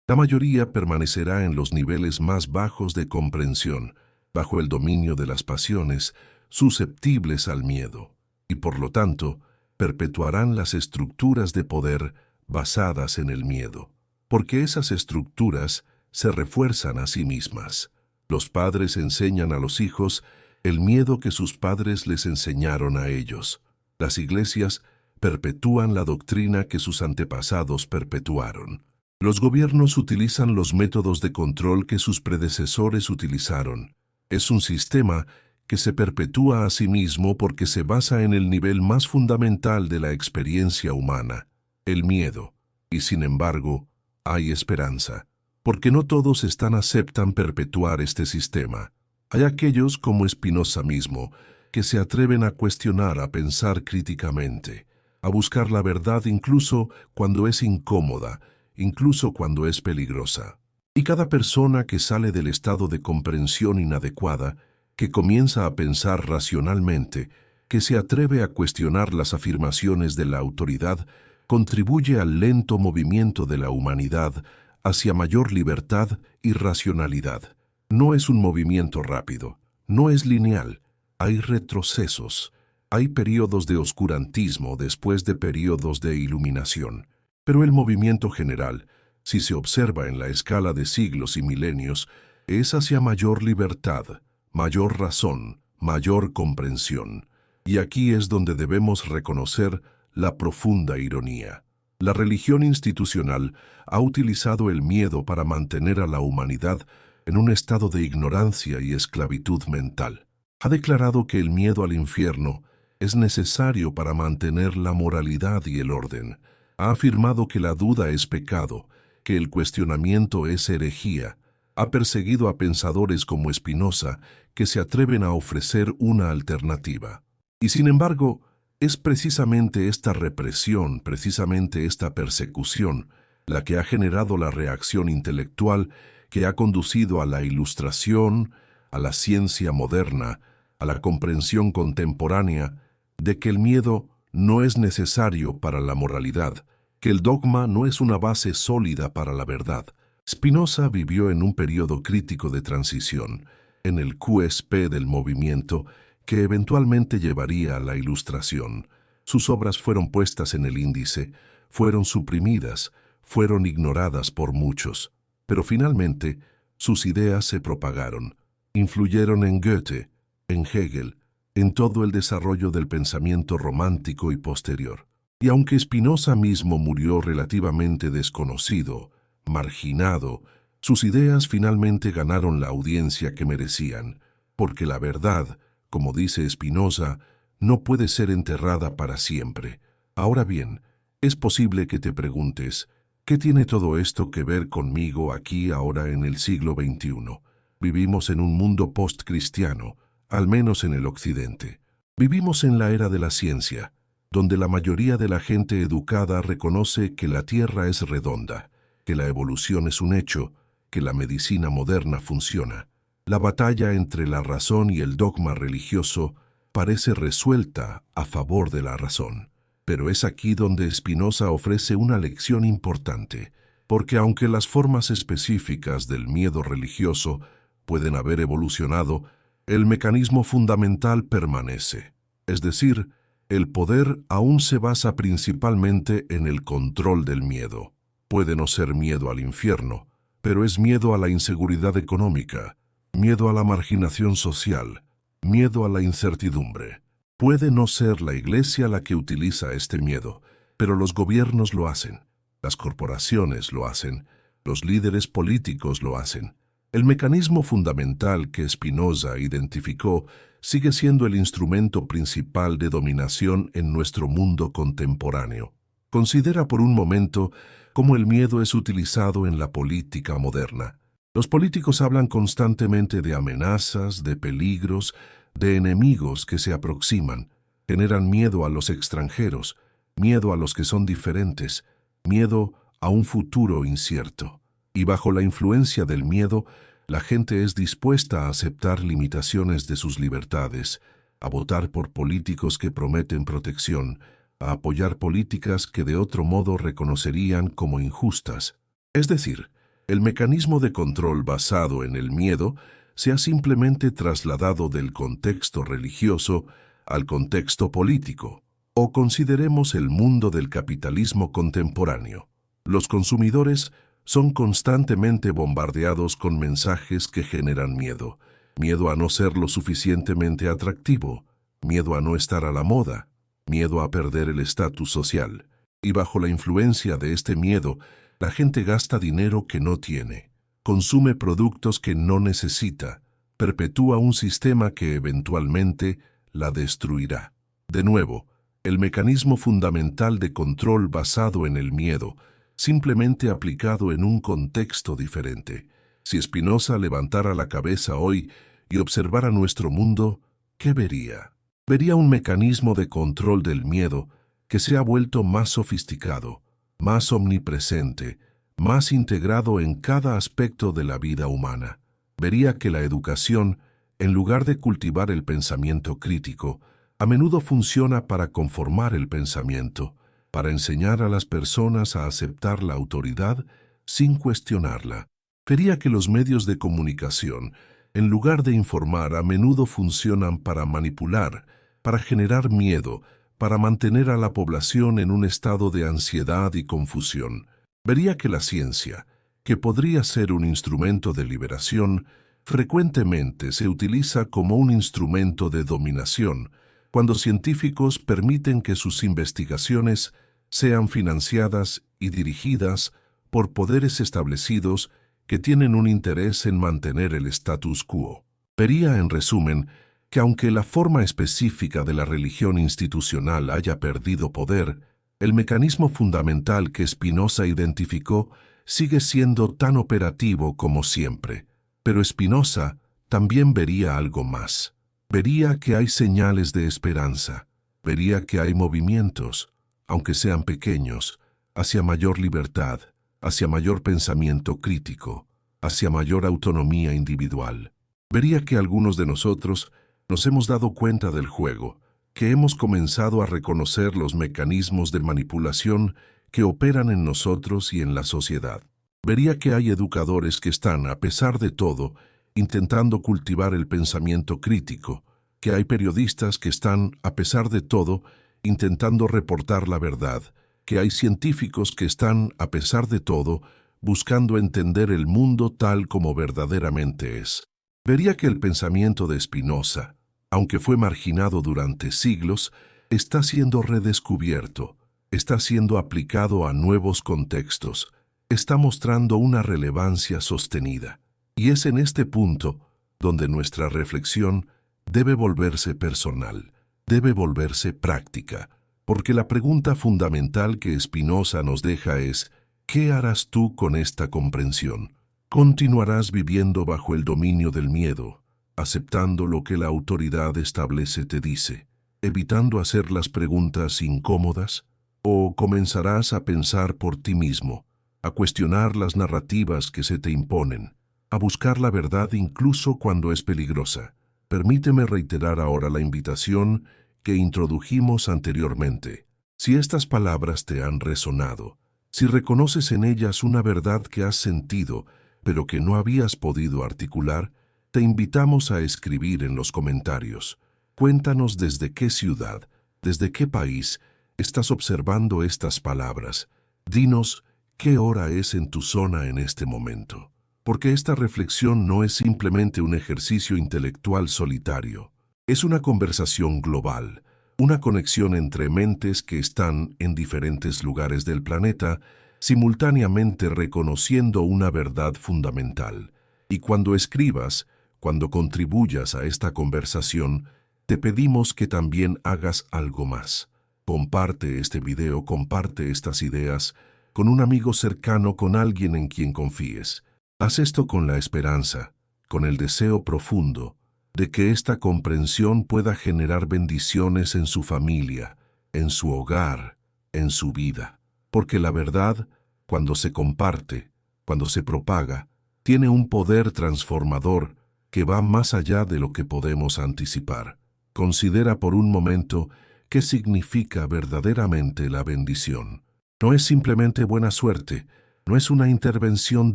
La mayoría permanecerá en los niveles más bajos de comprensión, bajo el dominio de las pasiones, susceptibles al miedo, y por lo tanto, perpetuarán las estructuras de poder basadas en el miedo, porque esas estructuras se refuerzan a sí mismas. Los padres enseñan a los hijos el miedo que sus padres les enseñaron a ellos. Las iglesias perpetúan la doctrina que sus antepasados perpetuaron. Los gobiernos utilizan los métodos de control que sus predecesores utilizaron. Es un sistema que se perpetúa a sí mismo porque se basa en el nivel más fundamental de la experiencia humana, el miedo. Y sin embargo, hay esperanza, porque no todos aceptan perpetuar este sistema. Hay aquellos, como Spinoza mismo, que se atreven a cuestionar, a pensar críticamente, a buscar la verdad incluso cuando es incómoda, incluso cuando es peligrosa. Y cada persona que sale del estado de comprensión inadecuada, que comienza a pensar racionalmente, que se atreve a cuestionar las afirmaciones de la autoridad, contribuye al lento movimiento de la humanidad hacia mayor libertad y racionalidad. No es un movimiento rápido, no es lineal, hay retrocesos, hay periodos de oscurantismo después de periodos de iluminación. Pero el movimiento general, si se observa en la escala de siglos y milenios, es hacia mayor libertad, mayor razón, mayor comprensión. Y aquí es donde debemos reconocer la profunda ironía. La religión institucional ha utilizado el miedo para mantener a la humanidad en un estado de ignorancia y esclavitud mental. Ha declarado que el miedo al infierno es necesario para mantener la moralidad y el orden. Ha afirmado que la duda es pecado que el cuestionamiento es herejía, ha perseguido a pensadores como Spinoza que se atreven a ofrecer una alternativa. Y sin embargo, es precisamente esta represión, precisamente esta persecución, la que ha generado la reacción intelectual que ha conducido a la ilustración, a la ciencia moderna, a la comprensión contemporánea de que el miedo no es necesario para la moralidad, que el dogma no es una base sólida para la verdad. Spinoza vivió en un periodo crítico de transición, en el QSP del movimiento, que eventualmente llevaría a la Ilustración. Sus obras fueron puestas en el índice, fueron suprimidas, fueron ignoradas por muchos, pero finalmente sus ideas se propagaron, influyeron en Goethe, en Hegel, en todo el desarrollo del pensamiento romántico y posterior. Y aunque Spinoza mismo murió relativamente desconocido, marginado, sus ideas finalmente ganaron la audiencia que merecían, porque la verdad, como dice Spinoza, no puede ser enterrada para siempre. Ahora bien, es posible que te preguntes, ¿qué tiene todo esto que ver conmigo aquí ahora en el siglo XXI? Vivimos en un mundo post-cristiano, al menos en el occidente. Vivimos en la era de la ciencia, donde la mayoría de la gente educada reconoce que la Tierra es redonda, que la evolución es un hecho, que la medicina moderna funciona. La batalla entre la razón y el dogma religioso parece resuelta a favor de la razón. Pero es aquí donde Spinoza ofrece una lección importante, porque aunque las formas específicas del miedo religioso pueden haber evolucionado, el mecanismo fundamental permanece. Es decir, el poder aún se basa principalmente en el control del miedo. Puede no ser miedo al infierno, pero es miedo a la inseguridad económica, miedo a la marginación social, miedo a la incertidumbre. Puede no ser la Iglesia la que utiliza este miedo, pero los gobiernos lo hacen, las corporaciones lo hacen, los líderes políticos lo hacen. El mecanismo fundamental que Spinoza identificó sigue siendo el instrumento principal de dominación en nuestro mundo contemporáneo. Considera por un momento cómo el miedo es utilizado en la política moderna. Los políticos hablan constantemente de amenazas, de peligros, de enemigos que se aproximan. Generan miedo a los extranjeros, miedo a los que son diferentes, miedo a un futuro incierto. Y bajo la influencia del miedo, la gente es dispuesta a aceptar limitaciones de sus libertades, a votar por políticos que prometen protección, a apoyar políticas que de otro modo reconocerían como injustas. Es decir, el mecanismo de control basado en el miedo se ha simplemente trasladado del contexto religioso al contexto político. O consideremos el mundo del capitalismo contemporáneo. Los consumidores son constantemente bombardeados con mensajes que generan miedo. Miedo a no ser lo suficientemente atractivo, miedo a no estar a la moda, miedo a perder el estatus social. Y bajo la influencia de este miedo, la gente gasta dinero que no tiene, consume productos que no necesita, perpetúa un sistema que eventualmente la destruirá. De nuevo, el mecanismo fundamental de control basado en el miedo, simplemente aplicado en un contexto diferente. Si Spinoza levantara la cabeza hoy y observara nuestro mundo, ¿qué vería? Vería un mecanismo de control del miedo que se ha vuelto más sofisticado, más omnipresente, más integrado en cada aspecto de la vida humana. Vería que la educación, en lugar de cultivar el pensamiento crítico, a menudo funciona para conformar el pensamiento, para enseñar a las personas a aceptar la autoridad sin cuestionarla. Vería que los medios de comunicación, en lugar de informar, a menudo funcionan para manipular, para generar miedo, para mantener a la población en un estado de ansiedad y confusión. Vería que la ciencia, que podría ser un instrumento de liberación, frecuentemente se utiliza como un instrumento de dominación, cuando científicos permiten que sus investigaciones sean financiadas y dirigidas por poderes establecidos que tienen un interés en mantener el status quo. Vería, en resumen, que aunque la forma específica de la religión institucional haya perdido poder, el mecanismo fundamental que Spinoza identificó sigue siendo tan operativo como siempre. Pero Spinoza también vería algo más. Vería que hay señales de esperanza. Vería que hay movimientos, aunque sean pequeños, hacia mayor libertad, hacia mayor pensamiento crítico, hacia mayor autonomía individual. Vería que algunos de nosotros nos hemos dado cuenta del juego, que hemos comenzado a reconocer los mecanismos de manipulación que operan en nosotros y en la sociedad. Vería que hay educadores que están, a pesar de todo, intentando cultivar el pensamiento crítico, que hay periodistas que están, a pesar de todo, intentando reportar la verdad, que hay científicos que están, a pesar de todo, buscando entender el mundo tal como verdaderamente es. Vería que el pensamiento de Spinoza, aunque fue marginado durante siglos, está siendo redescubierto, está siendo aplicado a nuevos contextos, está mostrando una relevancia sostenida. Y es en este punto donde nuestra reflexión debe volverse personal, debe volverse práctica, porque la pregunta fundamental que Spinoza nos deja es: ¿qué harás tú con esta comprensión? ¿Continuarás viviendo bajo el dominio del miedo, aceptando lo que la autoridad establece te dice, evitando hacer las preguntas incómodas? ¿O comenzarás a pensar por ti mismo, a cuestionar las narrativas que se te imponen, a buscar la verdad incluso cuando es peligrosa? Permíteme reiterar ahora la invitación que introdujimos anteriormente. Si estas palabras te han resonado, si reconoces en ellas una verdad que has sentido, pero que no habías podido articular, te invitamos a escribir en los comentarios. Cuéntanos desde qué ciudad, desde qué país estás observando estas palabras. Dinos qué hora es en tu zona en este momento. Porque esta reflexión no es simplemente un ejercicio intelectual solitario. Es una conversación global, una conexión entre mentes que están en diferentes lugares del planeta, simultáneamente reconociendo una verdad fundamental. Y cuando escribas, cuando contribuyas a esta conversación, te pedimos que también hagas algo más. Comparte este video, comparte estas ideas con un amigo cercano, con alguien en quien confíes. Haz esto con la esperanza, con el deseo profundo de que esta comprensión pueda generar bendiciones en su familia, en su hogar, en su vida. Porque la verdad, cuando se comparte, cuando se propaga, tiene un poder transformador que va más allá de lo que podemos anticipar. Considera por un momento qué significa verdaderamente la bendición. No es simplemente buena suerte, no es una intervención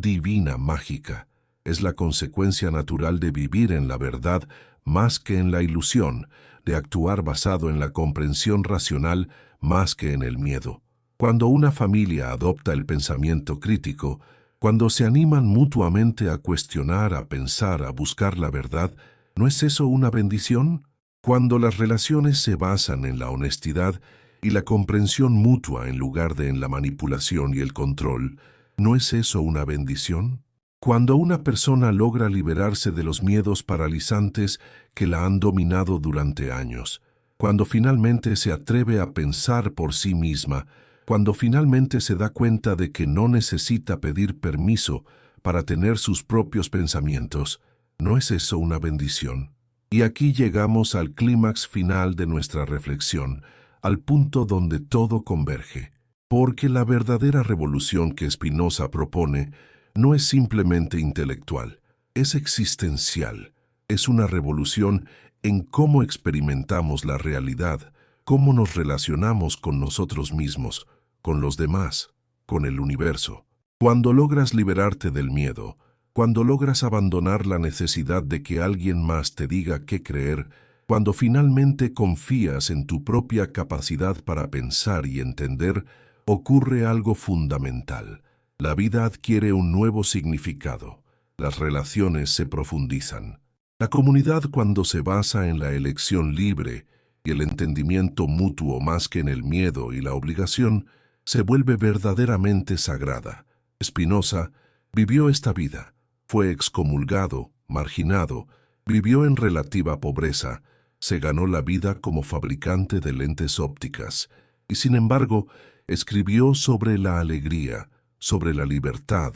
divina mágica, es la consecuencia natural de vivir en la verdad más que en la ilusión, de actuar basado en la comprensión racional más que en el miedo. Cuando una familia adopta el pensamiento crítico, cuando se animan mutuamente a cuestionar, a pensar, a buscar la verdad, ¿no es eso una bendición? Cuando las relaciones se basan en la honestidad y la comprensión mutua en lugar de en la manipulación y el control, ¿no es eso una bendición? Cuando una persona logra liberarse de los miedos paralizantes que la han dominado durante años, cuando finalmente se atreve a pensar por sí misma, cuando finalmente se da cuenta de que no necesita pedir permiso para tener sus propios pensamientos, ¿no es eso una bendición? Y aquí llegamos al clímax final de nuestra reflexión, al punto donde todo converge. Porque la verdadera revolución que Spinoza propone no es simplemente intelectual, es existencial. Es una revolución en cómo experimentamos la realidad, cómo nos relacionamos con nosotros mismos, con los demás, con el universo. Cuando logras liberarte del miedo, cuando logras abandonar la necesidad de que alguien más te diga qué creer, cuando finalmente confías en tu propia capacidad para pensar y entender, ocurre algo fundamental. La vida adquiere un nuevo significado. Las relaciones se profundizan. La comunidad, cuando se basa en la elección libre y el entendimiento mutuo más que en el miedo y la obligación, se vuelve verdaderamente sagrada. Spinoza vivió esta vida. Fue excomulgado, marginado, vivió en relativa pobreza, se ganó la vida como fabricante de lentes ópticas y, sin embargo, escribió sobre la alegría, sobre la libertad,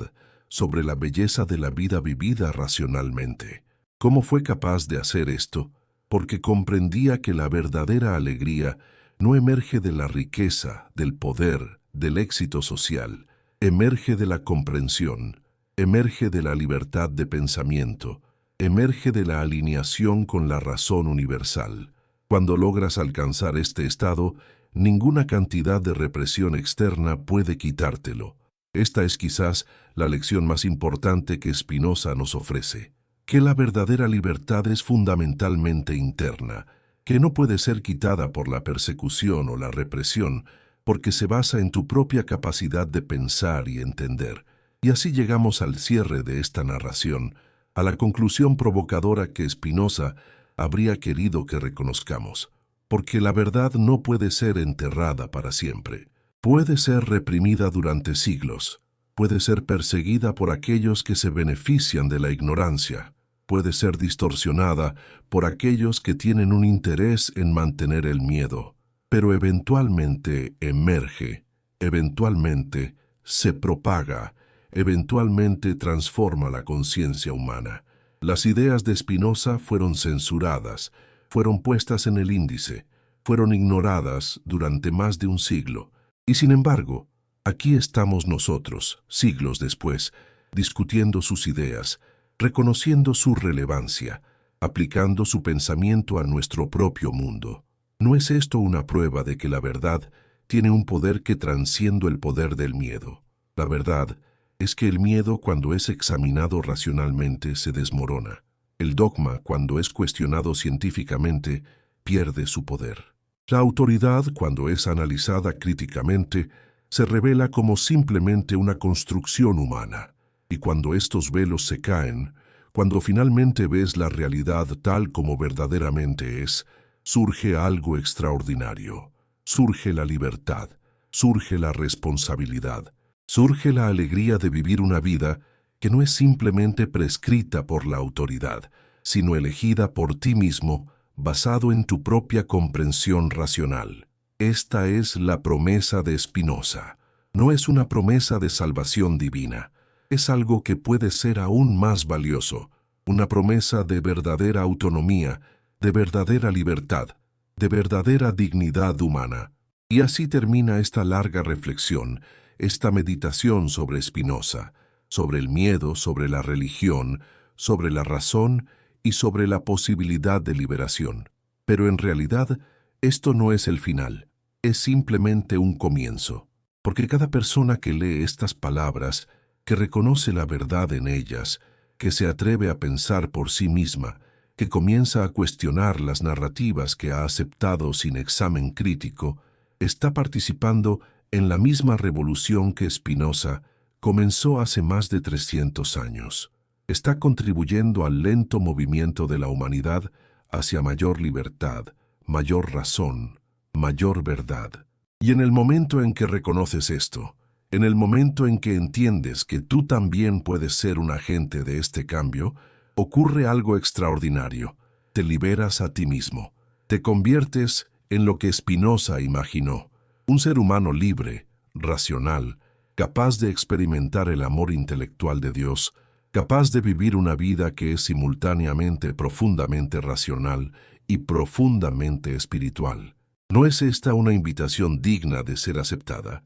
sobre la belleza de la vida vivida racionalmente. ¿Cómo fue capaz de hacer esto? Porque comprendía que la verdadera alegría no emerge de la riqueza, del poder, del éxito social, emerge de la comprensión, emerge de la libertad de pensamiento, emerge de la alineación con la razón universal. Cuando logras alcanzar este estado, ninguna cantidad de represión externa puede quitártelo. Esta es quizás la lección más importante que Spinoza nos ofrece, que la verdadera libertad es fundamentalmente interna, que no puede ser quitada por la persecución o la represión, porque se basa en tu propia capacidad de pensar y entender. Y así llegamos al cierre de esta narración, a la conclusión provocadora que Spinoza habría querido que reconozcamos, porque la verdad no puede ser enterrada para siempre. Puede ser reprimida durante siglos, puede ser perseguida por aquellos que se benefician de la ignorancia, puede ser distorsionada por aquellos que tienen un interés en mantener el miedo, pero eventualmente emerge, eventualmente se propaga, eventualmente transforma la conciencia humana. Las ideas de Spinoza fueron censuradas, fueron puestas en el índice, fueron ignoradas durante más de un siglo. Y sin embargo, aquí estamos nosotros, siglos después, discutiendo sus ideas, reconociendo su relevancia, aplicando su pensamiento a nuestro propio mundo. ¿No es esto una prueba de que la verdad tiene un poder que transciende el poder del miedo? La verdad es que el miedo, cuando es examinado racionalmente, se desmorona. El dogma, cuando es cuestionado científicamente, pierde su poder. La autoridad, cuando es analizada críticamente, se revela como simplemente una construcción humana. Y cuando estos velos se caen, cuando finalmente ves la realidad tal como verdaderamente es, surge algo extraordinario. Surge la libertad, surge la responsabilidad, surge la alegría de vivir una vida que no es simplemente prescrita por la autoridad, sino elegida por ti mismo, basado en tu propia comprensión racional. Esta es la promesa de Spinoza. No es una promesa de salvación divina. Es algo que puede ser aún más valioso, una promesa de verdadera autonomía, de verdadera libertad, de verdadera dignidad humana. Y así termina esta larga reflexión, esta meditación sobre Spinoza, sobre el miedo, sobre la religión, sobre la razón y sobre la posibilidad de liberación. Pero en realidad, esto no es el final, es simplemente un comienzo. Porque cada persona que lee estas palabras, que reconoce la verdad en ellas, que se atreve a pensar por sí misma, que comienza a cuestionar las narrativas que ha aceptado sin examen crítico, está participando en la misma revolución que Spinoza comenzó hace más de 300 años. Está contribuyendo al lento movimiento de la humanidad hacia mayor libertad, mayor razón, mayor verdad. Y en el momento en que reconoces esto, en el momento en que entiendes que tú también puedes ser un agente de este cambio, ocurre algo extraordinario. Te liberas a ti mismo. Te conviertes en lo que Spinoza imaginó, un ser humano libre, racional, capaz de experimentar el amor intelectual de Dios, capaz de vivir una vida que es simultáneamente profundamente racional y profundamente espiritual. ¿No es esta una invitación digna de ser aceptada?